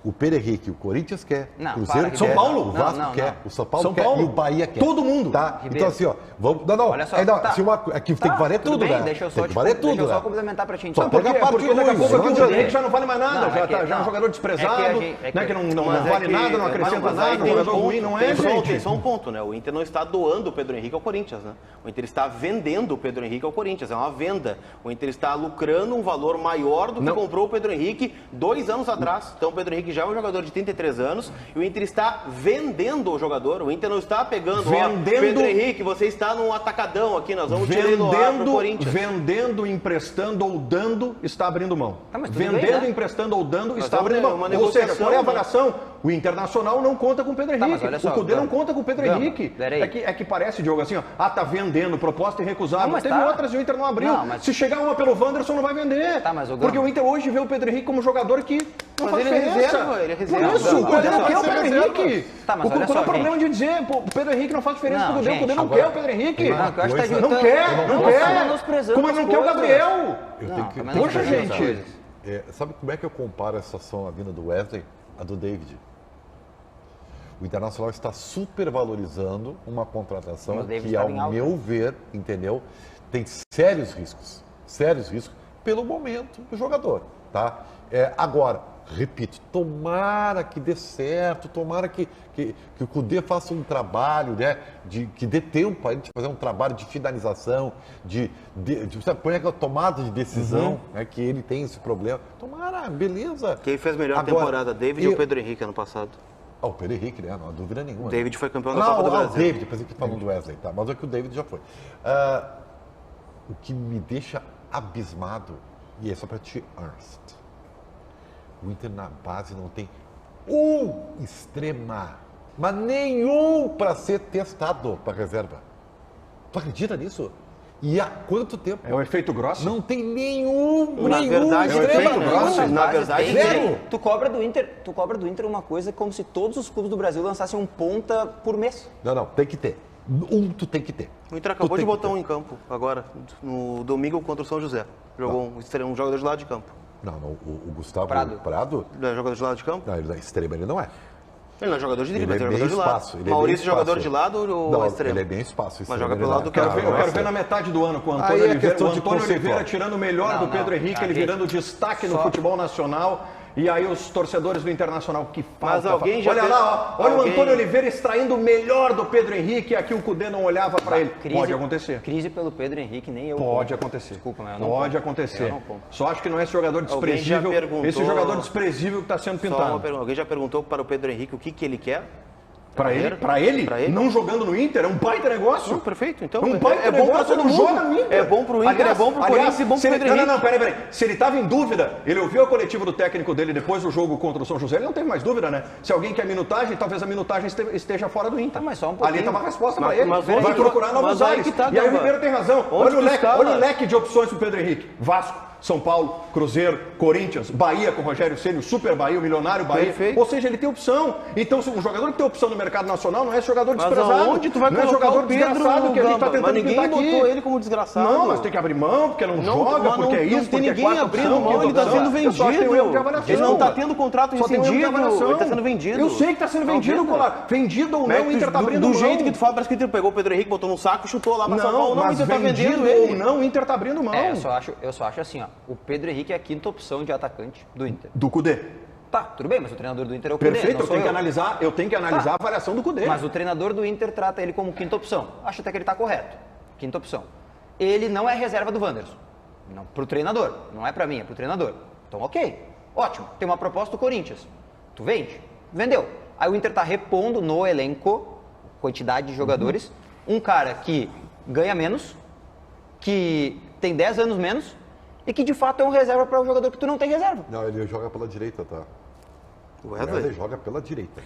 O Pedro Henrique, o Corinthians quer, o Cruzeiro quer, São Paulo? O Vasco quer, o São Paulo quer e o Bahia quer. Todo mundo. Tá? Então assim, ó, vamos... Olha só, aqui tem que valer tudo, né? Deixa eu só complementar pra gente. Só pega a parte porque daqui a pouco aqui o Pedro Henrique já não vale mais nada, já é um jogador desprezado, que não vale nada, não acrescenta nada, um jogador ruim, não é, gente? Tem só um ponto, né? O Inter não está doando o Pedro Henrique ao Corinthians, né? O Inter está vendendo o Pedro Henrique ao Corinthians, é uma venda. O Inter está lucrando um valor maior do que comprou o Pedro Henrique 2 anos atrás. Então o Pedro Henrique Henrique já é um jogador de 33 anos e o Inter está vendendo o jogador. O Inter não está pegando Pedro Henrique, você está num atacadão aqui, nós vamos te leiloar pro Corinthians. Vendendo, emprestando ou dando, está abrindo mão. Vendendo, emprestando ou dando, está abrindo mão. Ou seja, qual é a avaliação? O Internacional não conta com o Pedro Henrique. O Cudê não conta com o Pedro Henrique. É que parece, Diogo, assim, ó, tá vendendo, proposta irrecusável. Mas teve outras e o Inter não abriu. Se chegar uma pelo Wanderson, não vai vender. Porque o Inter hoje vê o Pedro Henrique como jogador que não faz diferença. Ele é reserva. Por isso, o Cudê não quer o Pedro Henrique. Qual é o problema de dizer, o Pedro Henrique não faz diferença pro Cudê? O Cudê não quer o Pedro Henrique. Não quer. Como ele não quer o Gabriel. Poxa, gente. Sabe como é que eu comparo a situação, a vinda do Wesley, a do David? O Internacional está supervalorizando uma contratação que, ao meu ver, entendeu, tem sérios riscos pelo momento do jogador, tá? Agora, repito, tomara que dê certo, tomara que o Cudê faça um trabalho, né, que dê tempo para a gente fazer um trabalho de finalização, põe aquela tomada de decisão, né, que ele tem esse problema. Tomara, beleza. Quem fez melhor temporada, David ou Pedro Henrique ano passado? O Pedro Henrique, né? Não há dúvida nenhuma. O David foi campeão da Copa do Brasil. O David, pensei que falando do Wesley, tá? Mas é que o David já foi. O que me deixa abismado, e é só para ti, Ernst. O Inter na base não tem extrema, mas nenhum para ser testado para reserva. Tu acredita nisso? E há quanto tempo? É o efeito grosso? Não tem nenhum. Na verdade, é o efeito grosso. Na verdade, zero. Tu cobra do Inter uma coisa como se todos os clubes do Brasil lançassem um ponta por mês. Não, tem que ter. Tu tem que ter. O Inter acabou de botar um em campo agora, no domingo contra o São José. Jogou um jogador de lado de campo. Não, o Gustavo Prado. Não é jogador de lado de campo? Não, ele é extremo, ele não é. Ele não é jogador de drible, ele é jogador de espaço, lado. Maurício, jogador de lado ou extremo? Ele é bem espaço. Mas joga pelo lado do campo. Eu quero ver na metade do ano com o Antônio Oliveira. O Antônio Oliveira tirando o melhor do Pedro Henrique, ele virando destaque no futebol nacional. E aí os torcedores do Internacional que falta. Olha lá, olha o Antônio Oliveira extraindo o melhor do Pedro Henrique. Aqui o Cudê não olhava para ele. Pode acontecer. Crise pelo Pedro Henrique, nem eu. Pode acontecer. Desculpa, mas eu não pode acontecer. Só acho que não é esse jogador desprezível. Esse jogador desprezível que está sendo pintado. Alguém já perguntou para o Pedro Henrique o que ele quer? Para ele? Não jogando no Inter? É um baita negócio. Não, perfeito. Então, é bom para todo mundo. Joga no Inter. É bom para o Inter, é bom para o Corinthians e bom para o Pedro Henrique. Não, peraí. Se ele estava em dúvida, ele ouviu a coletiva do técnico dele depois do jogo contra o São José, ele não teve mais dúvida, né? Se alguém quer minutagem, talvez a minutagem esteja fora do Inter. Mas só um pouquinho. Ali estava a resposta para ele. Vai procurar novos ares. E aí o Ribeiro tem razão. Olha o leque de opções para o Pedro Henrique. Vasco, São Paulo, Cruzeiro, Corinthians, Bahia com o Rogério Ceni, o Super Bahia, o Milionário Bahia. Perfeito. Ou seja, ele tem opção. Então, um jogador que tem opção no mercado nacional não é jogador desprezado. Mas aonde tu vai não é jogador desgraçado que a gente está tentando pintar aqui. Ninguém botou ele como desgraçado. Não, mas tem que abrir mão, porque não joga, porque é isso, não tem ninguém abrindo mão, ele está sendo vendido. Ele não está tendo contrato rescindido, ele está sendo vendido. Eu sei que está sendo vendido, Colar. Vendido ou não, o Inter está abrindo mão. Do jeito que tu fala, parece que o Inter pegou o Pedro Henrique, botou no saco e chutou lá para São Paulo. Não, o Inter está vendendo ele. Ou não, o Inter está abrindo mão. Eu só acho assim, ó, o Pedro Henrique é a quinta opção de atacante do Inter. Do Cudê. Tá, tudo bem, mas o treinador do Inter é o Cudê. Perfeito, eu tenho que analisar a avaliação do Cudê. Mas o treinador do Inter trata ele como quinta opção. Acho até que ele está correto. Quinta opção. Ele não é reserva do Wanderson. Não, pro treinador. Não é para mim, é pro treinador. Então, ok. Ótimo. Tem uma proposta do Corinthians. Tu vende? Vendeu. Aí o Inter tá repondo no elenco, quantidade de jogadores, um cara que ganha menos, que tem 10 anos menos, e que de fato é um reserva para um jogador que tu não tem reserva. Não, ele joga pela direita, tá? O Wesley joga pela direita.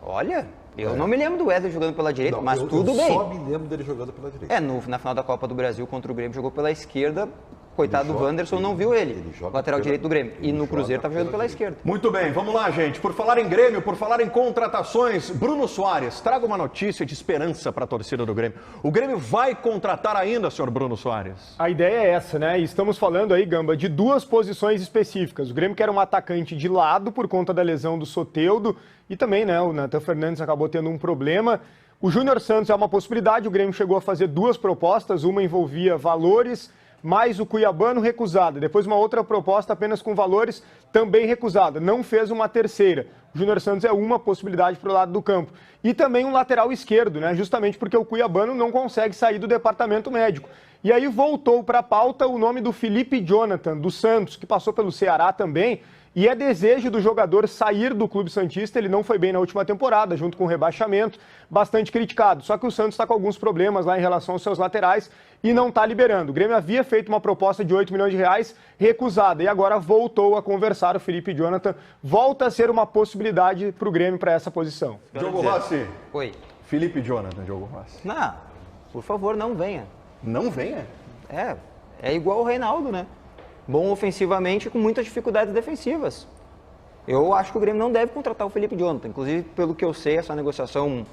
Olha, eu não me lembro do Wesley jogando pela direita, mas tudo bem. Eu só me lembro dele jogando pela direita. Na final da Copa do Brasil contra o Grêmio jogou pela esquerda. Coitado do Wanderson, não viu ele lateral direito do Grêmio. E no Cruzeiro estava jogando pela esquerda. Muito bem, vamos lá, gente. Por falar em Grêmio, por falar em contratações, Bruno Soares, traga uma notícia de esperança para a torcida do Grêmio. O Grêmio vai contratar ainda, senhor Bruno Soares? A ideia é essa, né? E estamos falando aí, Gamba, de duas posições específicas. O Grêmio quer um atacante de lado por conta da lesão do Soteldo e também, né, o Nathan Fernandes acabou tendo um problema. O Júnior Santos é uma possibilidade, o Grêmio chegou a fazer duas propostas, uma envolvia valores, mais o cuiabano recusada. Depois uma outra proposta apenas com valores também recusada. Não fez uma terceira. O Júnior Santos é uma possibilidade para o lado do campo. E também um lateral esquerdo, né? Justamente porque o cuiabano não consegue sair do departamento médico. E aí voltou para a pauta o nome do Felipe Jonathan, do Santos, que passou pelo Ceará também. E é desejo do jogador sair do Clube Santista. Ele não foi bem na última temporada, junto com o rebaixamento, bastante criticado. Só que o Santos está com alguns problemas lá em relação aos seus laterais e não está liberando. O Grêmio havia feito uma proposta de 8 milhões de reais, recusada, e agora voltou a conversar. O Felipe Jonathan volta a ser uma possibilidade para o Grêmio para essa posição. Diogo Rossi. Oi. Felipe Jonathan, Diogo Rossi. Não, por favor, não venha. Não venha? É igual o Reinaldo, né? Bom ofensivamente, com muitas dificuldades defensivas. Eu acho que o Grêmio não deve contratar o Felipe Jonathan. Inclusive, pelo que eu sei, essa negociação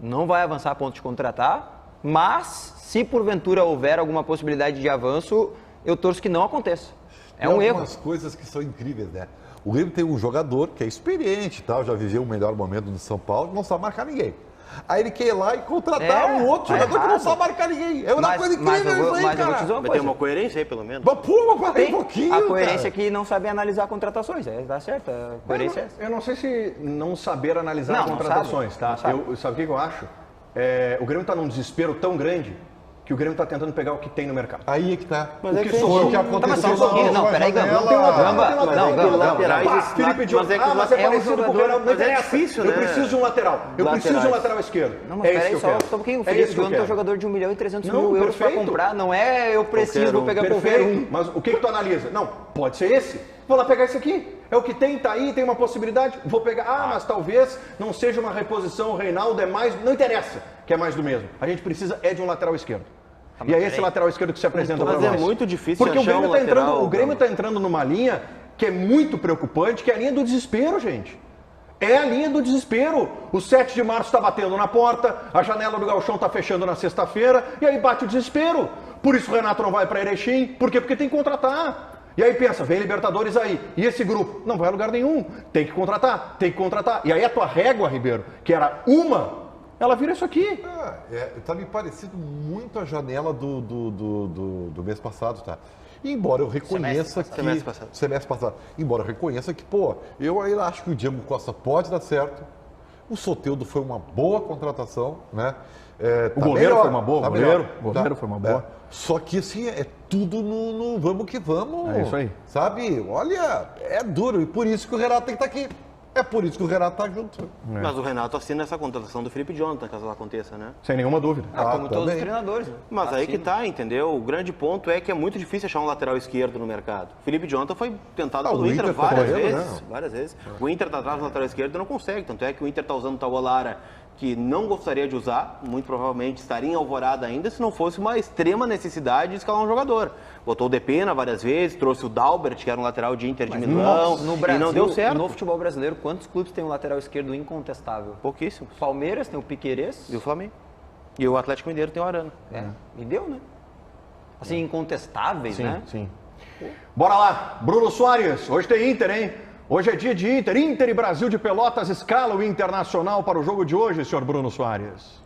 não vai avançar a ponto de contratar. Mas, se porventura houver alguma possibilidade de avanço, eu torço que não aconteça. É um erro. Algumas coisas que são incríveis, né? O Grêmio tem um jogador que é experiente, tal, já viveu o melhor momento no São Paulo, não sabe marcar ninguém. Aí ele quer ir lá e contratar um outro jogador que não sabe marcar ninguém. É uma coisa incrível isso aí, cara. Vai ter uma coerência aí, pelo menos. Mas, pô, mas para um pouquinho, a coerência é que não sabe analisar contratações. Tá certo, a coerência é essa. Eu não sei se não saber analisar contratações, tá? Sabe o que eu acho? O Grêmio está num desespero tão grande que o Grêmio está tentando pegar o que tem no mercado. Aí é que tá. Mas o que foi o que aconteceu. Não, peraí, Gamba. Felipe Jonathan, mas é parecido com o Reinaldo. Mas é difícil, né? Eu preciso de um lateral. Eu preciso de um lateral esquerdo. Não, mas peraí, só um pouquinho. O Felipe Jonathan é um jogador de 1 milhão e 300 mil euros para comprar. Não é eu preciso, vou pegar qualquer um. Mas o que tu analisa? Não, pode ser esse. Vou lá pegar esse aqui. É o que tem, tá aí, tem uma possibilidade. Vou pegar. Mas talvez não seja uma reposição. O Reinaldo é mais. Não interessa que é mais do mesmo. A gente precisa de um lateral esquerdo. E é esse lateral esquerdo que se apresenta para nós. Mas é muito difícil porque achar o Grêmio está entrando numa linha que é muito preocupante, que é a linha do desespero, gente. É a linha do desespero. O 7 de março está batendo na porta, a janela do Gauchão está fechando na sexta-feira, e aí bate o desespero. Por isso o Renato não vai para Erechim. Por quê? Porque tem que contratar. E aí pensa, vem Libertadores aí. E esse grupo? Não vai a lugar nenhum. Tem que contratar, tem que contratar. E aí a tua régua, Ribeiro, que era ela vira isso aqui. Tá me parecendo muito a janela do mês passado, tá? E embora eu reconheça semestre passado. Embora eu reconheça que, eu ainda acho que o Diego Costa pode dar certo. O Soteldo foi uma boa contratação, né? O goleiro foi uma boa, goleiro foi uma boa. Só que assim, é tudo no vamos que vamos. É isso aí. Sabe? Olha, é duro. E por isso que o Renato tem que estar aqui. É por isso que o Renato tá junto. Mas o Renato assina essa contratação do Felipe Jonathan, caso ela aconteça, né? Sem nenhuma dúvida. Como todos os treinadores, né? Mas aí que tá, entendeu? O grande ponto é que é muito difícil achar um lateral esquerdo no mercado. O Felipe Jonathan foi tentado pelo Inter várias vezes. O Inter tá atrás do lateral esquerdo e não consegue. Tanto é que o Inter tá usando o Tauolara, que não gostaria de usar, muito provavelmente estaria em Alvorada ainda, se não fosse uma extrema necessidade de escalar um jogador. Botou o Depena várias vezes, trouxe o Dalbert, que era um lateral de Inter de Milão, e não deu certo. No futebol brasileiro, quantos clubes tem um lateral esquerdo incontestável? Pouquíssimos. Palmeiras tem o Piquerez. E o Flamengo. E o Atlético Mineiro tem o Arana. E deu, né? Assim, incontestáveis, né? Sim. Bora lá, Bruno Soares, hoje tem Inter, hein? Hoje é dia de Inter. Inter e Brasil de Pelotas escala o Internacional para o jogo de hoje, senhor Bruno Soares.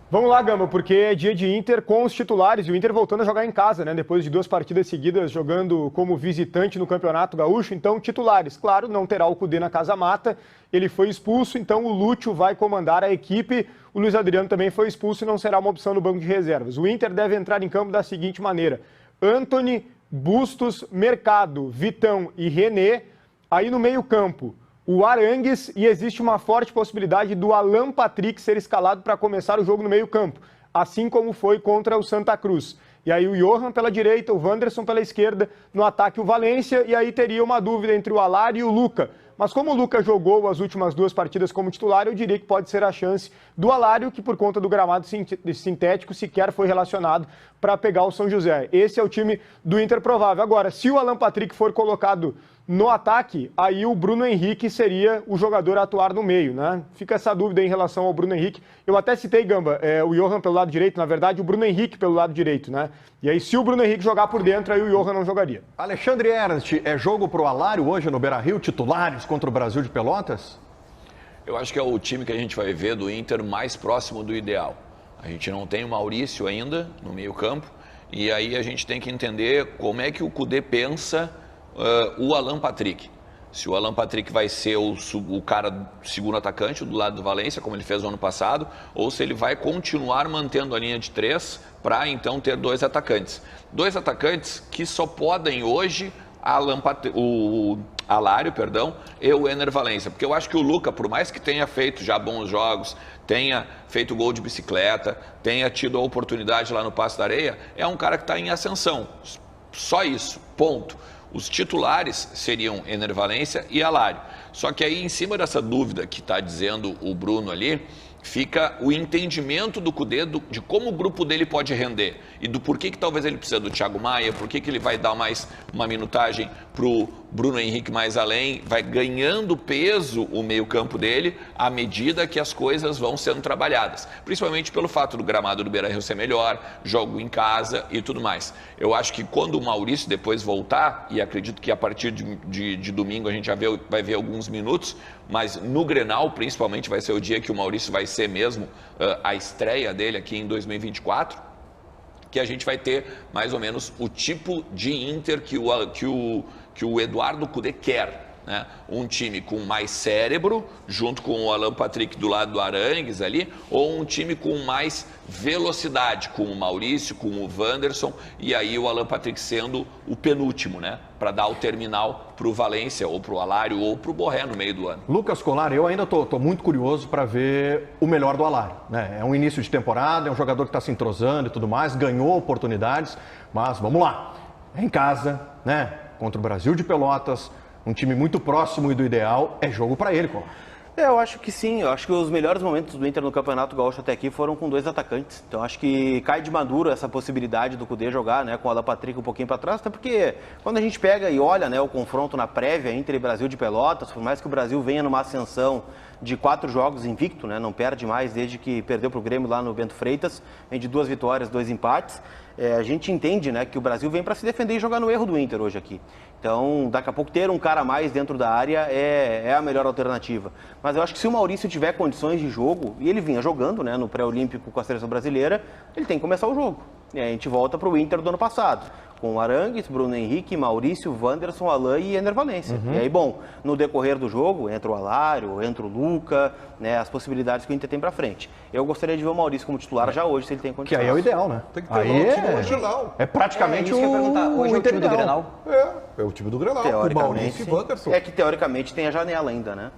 Vamos lá, Gamba, porque é dia de Inter com os titulares e o Inter voltando a jogar em casa, né? Depois de 2 partidas seguidas jogando como visitante no Campeonato Gaúcho. Então, titulares. Claro, não terá o Cudê na Casa Mata. Ele foi expulso, então o Lúcio vai comandar a equipe. O Luiz Adriano também foi expulso e não será uma opção no banco de reservas. O Inter deve entrar em campo da seguinte maneira: Antony, Bustos, Mercado, Vitão e René. Aí no meio-campo, o Arangues, e existe uma forte possibilidade do Alan Patrick ser escalado para começar o jogo no meio-campo, assim como foi contra o Santa Cruz. E aí o Johan pela direita, o Wanderson pela esquerda, no ataque o Valência, e aí teria uma dúvida entre o Alar e o Luca. Mas como o Luca jogou as últimas 2 partidas como titular, eu diria que pode ser a chance do Alário, que por conta do gramado sintético sequer foi relacionado para pegar o São José. Esse é o time do Inter provável. Agora, se o Alan Patrick for colocado no ataque, aí o Bruno Henrique seria o jogador a atuar no meio, né? Fica essa dúvida em relação ao Bruno Henrique. Eu até citei, Gamba, o Johan pelo lado direito, na verdade o Bruno Henrique pelo lado direito, né? E aí se o Bruno Henrique jogar por dentro, aí o Johan não jogaria. Alexandre Ernst, é jogo pro Alário hoje no Beira-Rio, titulares contra o Brasil de Pelotas? Eu acho que é o time que a gente vai ver do Inter mais próximo do ideal. A gente não tem o Maurício ainda no meio-campo, e aí a gente tem que entender como é que o Cudê pensa o Alan Patrick. Se o Alan Patrick vai ser o cara segundo atacante do lado do Valência, como ele fez no ano passado, ou se ele vai continuar mantendo a linha de 3 para então ter 2 atacantes. 2 atacantes que só podem hoje o Alário, perdão, e o Ener Valencia. Porque eu acho que o Luca, por mais que tenha feito já bons jogos, tenha feito gol de bicicleta, tenha tido a oportunidade lá no Passo da Areia, é um cara que está em ascensão. Só isso, ponto. Os titulares seriam Ener Valencia e Alário. Só que aí, em cima dessa dúvida que está dizendo o Bruno ali, fica o entendimento do Cudê de como o grupo dele pode render e do porquê que talvez ele precisa do Thiago Maia, porquê que ele vai dar mais uma minutagem para o Bruno Henrique mais além, vai ganhando peso o meio-campo dele à medida que as coisas vão sendo trabalhadas, principalmente pelo fato do gramado do Beira-Rio ser melhor, jogo em casa e tudo mais. Eu acho que quando o Maurício depois voltar, e acredito que a partir de domingo a gente já vai ver alguns minutos, mas no Grenal principalmente vai ser o dia que o Maurício vai ser mesmo a estreia dele aqui em 2024, que a gente vai ter mais ou menos o tipo de Inter que o Eduardo Cudê quer. Né? Um time com mais cérebro, junto com o Alan Patrick do lado do Arangues ali, ou um time com mais velocidade, com o Maurício, com o Wanderson, e aí o Alan Patrick sendo o penúltimo, né? Para dar o terminal para o Valência, ou para o Alário, ou para o Borré no meio do ano. Lucas Colar, eu ainda tô muito curioso para ver o melhor do Alário. Né? É um início de temporada, é um jogador que está se entrosando e tudo mais, ganhou oportunidades, mas vamos lá. É em casa, né? Contra o Brasil de Pelotas, um time muito próximo e do ideal, é jogo para ele, Colar. Eu acho que sim, eu acho que os melhores momentos do Inter no Campeonato Gaúcho até aqui foram com 2 atacantes. Então acho que cai de maduro essa possibilidade do Cudê jogar, né, com o Alan Patrick um pouquinho para trás, até porque quando a gente pega e olha, né, o confronto na prévia Inter e Brasil de Pelotas, por mais que o Brasil venha numa ascensão de 4 jogos invicto, né, não perde mais desde que perdeu para o Grêmio lá no Bento Freitas, vem de 2 vitórias, 2 empates. A gente entende, né, que o Brasil vem para se defender e jogar no erro do Inter hoje aqui. Então, daqui a pouco ter um cara a mais dentro da área é a melhor alternativa. Mas eu acho que se o Maurício tiver condições de jogo, e ele vinha jogando, né, no pré-olímpico com a seleção brasileira, ele tem que começar o jogo. E aí a gente volta para o Inter do ano passado, com Arangues, Bruno Henrique, Maurício, Wanderson, Alan e Ener Valencia. E aí, bom, no decorrer do jogo, entra o Alário, entra o Luca, né, as possibilidades que o Inter tem pra frente. Eu gostaria de ver o Maurício como titular já hoje, se ele tem condições. Que aí é o ideal, né? Tem que ter aí o time do Grenal. É praticamente isso que eu ia perguntar. Hoje é o time do Grenal? É o time do Grenal, com Maurício e Wanderson. É que teoricamente tem a janela ainda, né?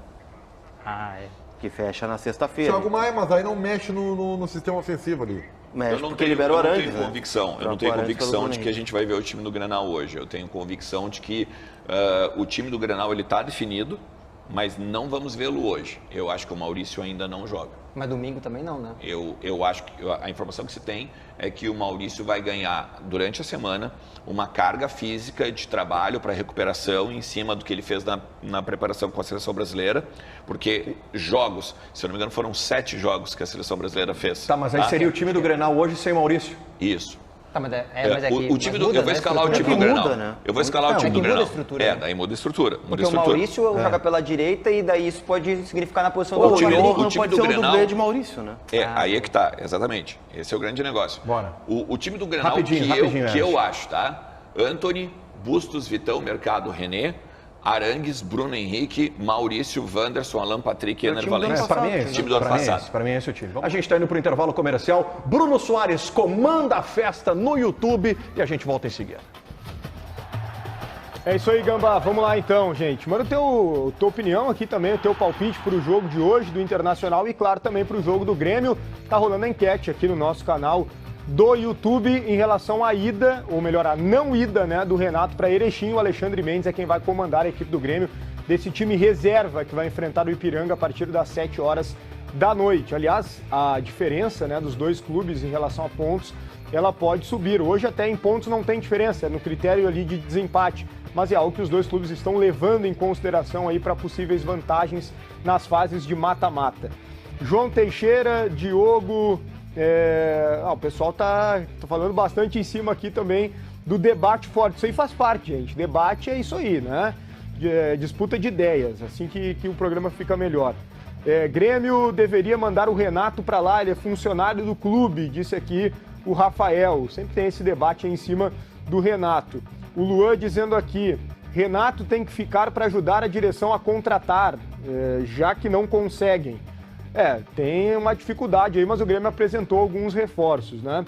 É. Que fecha na sexta-feira. Thiago Maia, mas aí não mexe no sistema ofensivo ali. Mexe, eu não porque tenho, liberou eu não Arangues, tenho né? convicção. Eu não tenho convicção de que a gente vai ver o time do Grenal hoje. Eu tenho convicção de que o time do Grenal ele está definido, mas não vamos vê-lo hoje. Eu acho que o Maurício ainda não joga. Mas domingo também não, né? Eu acho que a informação que se tem é que o Maurício vai ganhar durante a semana uma carga física de trabalho para recuperação em cima do que ele fez na preparação com a seleção brasileira, porque jogos, se eu não me engano, foram 7 jogos que a seleção brasileira fez. Tá, mas aí seria o time do Grenal hoje sem Maurício. Isso. Tá, mas que o time eu vou escalar o time do Grenal. Né? Eu vou escalar o time do Grenal. Daí muda a estrutura. Porque o Maurício joga pela direita e daí isso pode significar na posição do o time do ser Grenal, um dublê de Maurício, né? Aí é que tá, exatamente. Esse é o grande negócio. Bora. O time do Grenal Rapidinho, que eu acho, tá? Antony, Bustos, Vitão, Mercado, René, Arangues, Bruno Henrique, Maurício, Wanderson, Alan Patrick e Ener Valencia. Para mim é esse. Time do ano passado. Para mim é esse o time. A gente está indo para o intervalo comercial. Bruno Soares comanda a festa no YouTube e a gente volta em seguida. É isso aí, Gambá. Vamos lá então, gente. Manda tua opinião aqui também, o teu palpite para o jogo de hoje do Internacional e, claro, também para o jogo do Grêmio. Tá rolando a enquete aqui no nosso canal do YouTube em relação à ida, ou melhor, a não ida, né, do Renato para Erechim. O Alexandre Mendes é quem vai comandar a equipe do Grêmio, desse time reserva que vai enfrentar o Ipiranga a partir das 7 horas da noite. Aliás, a diferença, né, dos dois clubes em relação a pontos, ela pode subir. Hoje até em pontos não tem diferença, é no critério ali de desempate, mas é algo que os dois clubes estão levando em consideração aí para possíveis vantagens nas fases de mata-mata. João Teixeira, Diogo... o pessoal tá falando bastante em cima aqui também do debate forte. Isso aí faz parte, gente. Debate é isso aí, né? Disputa de ideias, assim que o programa fica melhor. Grêmio deveria mandar o Renato para lá, ele é funcionário do clube, disse aqui o Rafael. Sempre tem esse debate aí em cima do Renato. O Luan dizendo aqui, Renato tem que ficar para ajudar a direção a contratar, já que não conseguem. Tem uma dificuldade aí, mas o Grêmio apresentou alguns reforços, né?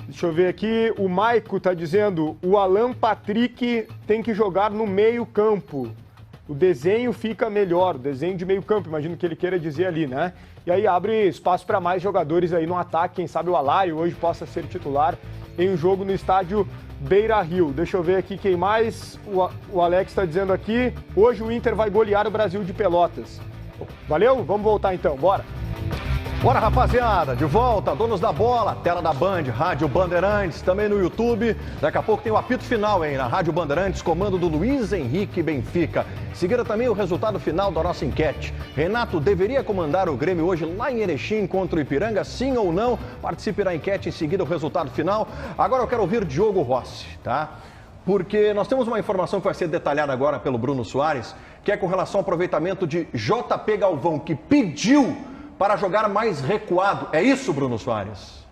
Deixa eu ver aqui, o Maico tá dizendo, o Alan Patrick tem que jogar no meio campo. O desenho fica melhor, o desenho de meio campo, imagino que ele queira dizer ali, né? E aí abre espaço para mais jogadores aí no ataque, quem sabe o Alário hoje possa ser titular em um jogo no estádio Beira-Rio. Deixa eu ver aqui quem mais, o Alex está dizendo aqui, hoje o Inter vai golear o Brasil de Pelotas. Valeu? Vamos voltar então, bora! Bora, rapaziada, de volta, donos da bola, tela da Band, Rádio Bandeirantes, também no YouTube. Daqui a pouco tem o apito final, hein, na Rádio Bandeirantes, comando do Luiz Henrique Benfica. Seguida também o resultado final da nossa enquete. Renato deveria comandar o Grêmio hoje lá em Erechim contra o Ipiranga, sim ou não? Participe da enquete, em seguida o resultado final. Agora eu quero ouvir Diogo Rossi, tá? Porque nós temos uma informação que vai ser detalhada agora pelo Bruno Soares, que é com relação ao aproveitamento de JP Galvão, que pediu para jogar mais recuado. É isso, Bruno Soares?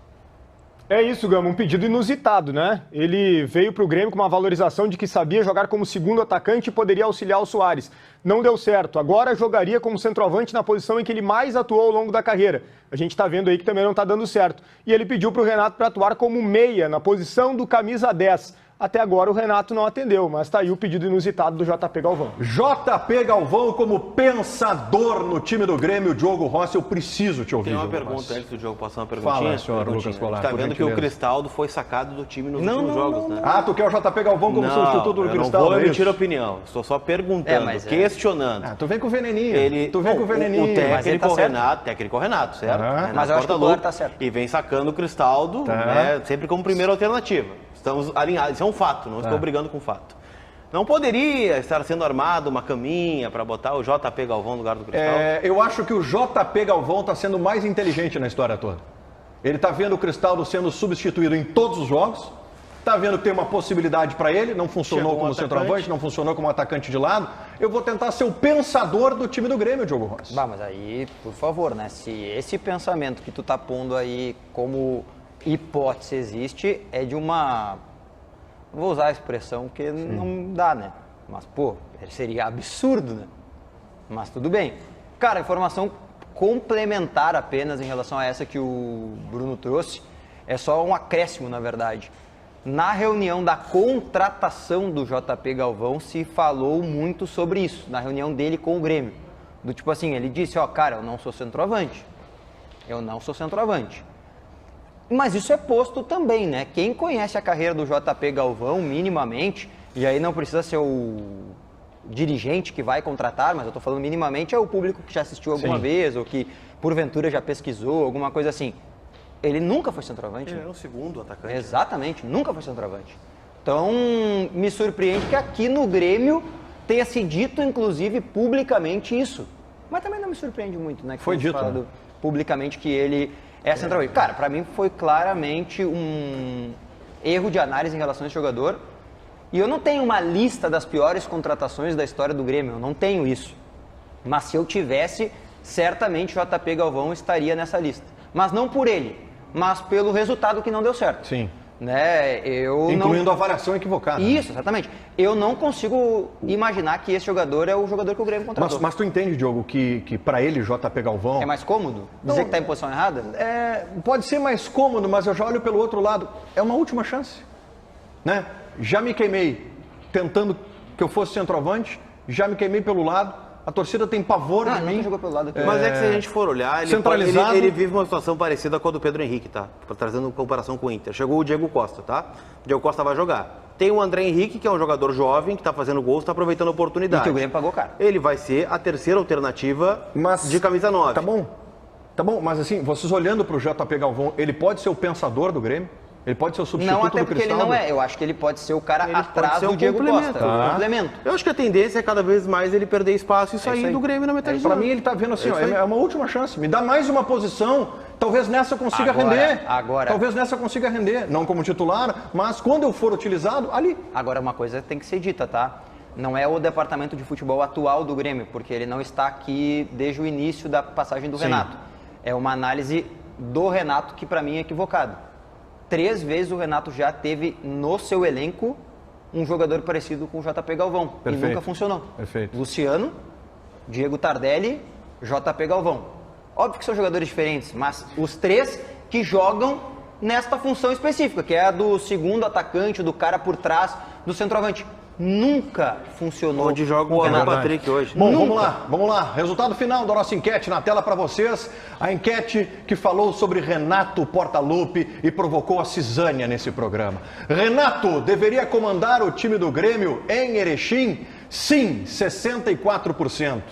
É isso, Gama, um pedido inusitado, né? Ele veio para o Grêmio com uma valorização de que sabia jogar como segundo atacante e poderia auxiliar o Soares. Não deu certo. Agora jogaria como centroavante na posição em que ele mais atuou ao longo da carreira. A gente está vendo aí que também não está dando certo. E ele pediu para o Renato para atuar como meia, na posição do camisa 10. Até agora o Renato não atendeu, mas está aí o pedido inusitado do JP Galvão. JP Galvão como pensador no time do Grêmio, Diogo Rossi, eu preciso te ouvir. Tem uma Diogo pergunta Rossi. antes do Diogo passar uma perguntinha. Fala, senhor Lucas Colar. Está vendo que o Cristaldo foi sacado do time nos últimos jogos, né? Ah, tu quer o JP Galvão como substituto do Cristaldo? Não vou emitir opinião, estou só perguntando, questionando. Ah, tu vem com o veneninho. Tu vem com o veneninho. O técnico Renato, certo? Renato mas eu acho que o Colar tá certo. E vem sacando o Cristaldo, né, sempre como primeira alternativa. Estamos alinhados, isso é um fato, não estou brigando com o fato. Não poderia estar sendo armado uma caminha para botar o JP Galvão no lugar do Cristaldo? Eu acho que o JP Galvão está sendo mais inteligente na história toda. Ele está vendo o Cristaldo sendo substituído em todos os jogos, está vendo que tem uma possibilidade para ele, não funcionou como centroavante, não funcionou como atacante de lado. Eu vou tentar ser o pensador do time do Grêmio, Diogo Rossi. Bah, mas aí, por favor, né? Se esse pensamento que tu tá pondo aí como hipótese existe, é de uma... Vou usar a expressão que não dá, né? Mas, pô, seria absurdo, né? Mas tudo bem. Cara, informação complementar apenas em relação a essa que o Bruno trouxe, é só um acréscimo, na verdade. Na reunião da contratação do JP Galvão, se falou muito sobre isso, na reunião dele com o Grêmio. Do tipo assim, ele disse, ó, cara, eu não sou centroavante. Mas isso é posto também, né? Quem conhece a carreira do JP Galvão minimamente, e aí não precisa ser o dirigente que vai contratar, mas eu tô falando minimamente, é o público que já assistiu alguma vez, ou que porventura já pesquisou, alguma coisa assim. Ele nunca foi centroavante. Ele era o segundo atacante. Exatamente, nunca foi centroavante. Então, me surpreende que aqui no Grêmio tenha se dito, inclusive, publicamente isso. Mas também não me surpreende muito, né? Que foi dito, falado publicamente que ele é centroavante. Cara, pra mim foi claramente um erro de análise em relação a esse jogador. E eu não tenho uma lista das piores contratações da história do Grêmio, eu não tenho isso. Mas se eu tivesse, certamente o JP Galvão estaria nessa lista. Mas não por ele, mas pelo resultado que não deu certo. Sim. Né? Incluindo a avaliação equivocada. Isso, exatamente. Eu não consigo imaginar que esse jogador é o jogador que o Grêmio contratou. Mas tu entende, Diogo, que para ele, JP Galvão... É mais cômodo? Dizer que está em posição errada? Pode ser mais cômodo, mas eu já olho pelo outro lado. É uma última chance. Né? Já me queimei tentando que eu fosse centroavante, já me queimei pelo lado. A torcida tem pavor de mim. Jogou pelo lado aqui. Mas é que se a gente for olhar, ele vive uma situação parecida com a do Pedro Henrique, tá? Trazendo comparação com o Inter. Chegou o Diego Costa, tá? O Diego Costa vai jogar. Tem o André Henrique, que é um jogador jovem, que tá fazendo gols, tá aproveitando a oportunidade. E que o Grêmio pagou caro. Ele vai ser a terceira alternativa de camisa 9. Tá bom, mas assim, vocês olhando pro JP Galvão, ele pode ser o pensador do Grêmio? Ele pode ser o substituto não, até do porque Cristaldo? Ele não é. Eu acho que ele pode ser o cara atrás do Diego Costa. Um complemento. Eu acho que a tendência é cada vez mais ele perder espaço e sair do Grêmio na metade do ano. Pra mim ele tá vendo assim, é uma última chance. Me dá mais uma posição, talvez nessa eu consiga render. Talvez nessa eu consiga render. Não como titular, mas quando eu for utilizado, ali. Agora uma coisa tem que ser dita, tá? Não é o departamento de futebol atual do Grêmio, porque ele não está aqui desde o início da passagem do Renato. É uma análise do Renato que pra mim é equivocada. 3 vezes o Renato já teve no seu elenco um jogador parecido com o JP Galvão. Perfeito. E nunca funcionou. Perfeito. Luciano, Diego Tardelli, JP Galvão. Óbvio que são jogadores diferentes, mas os 3 que jogam nesta função específica, que é a do segundo atacante, do cara por trás, do centroavante. Nunca funcionou. Onde joga o Alan Patrick hoje. Bom, vamos lá. Resultado final da nossa enquete na tela para vocês. A enquete que falou sobre Renato Portaluppi e provocou a cisânia nesse programa. Renato deveria comandar o time do Grêmio em Erechim? Sim, 64%.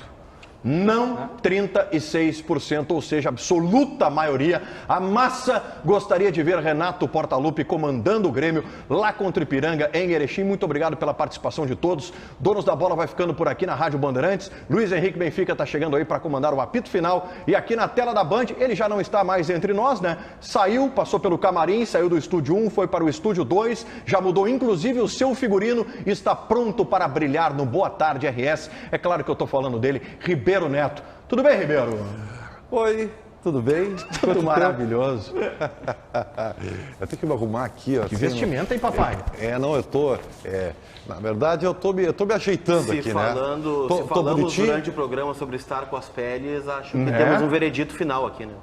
Não, 36%, ou seja, absoluta maioria. A massa gostaria de ver Renato Portaluppi comandando o Grêmio lá contra o Ipiranga em Erechim. Muito obrigado pela participação de todos. Donos da Bola vai ficando por aqui na Rádio Bandeirantes. Luiz Henrique Benfica está chegando aí para comandar o apito final. E aqui na tela da Band, ele já não está mais entre nós, né? Saiu, passou pelo camarim, saiu do Estúdio 1, foi para o Estúdio 2, já mudou inclusive o seu figurino e está pronto para brilhar no Boa Tarde RS. É claro que eu estou falando dele, Ribeiro Neto. Tudo bem, Ribeiro? Oi, tudo bem? Tudo maravilhoso. Eu tenho que me arrumar aqui, ó. Que vestimenta, hein, papai? Não, eu tô... na verdade, eu tô me ajeitando aqui, né? Se falamos durante o programa sobre estar com as peles, acho que temos um veredito final aqui, né?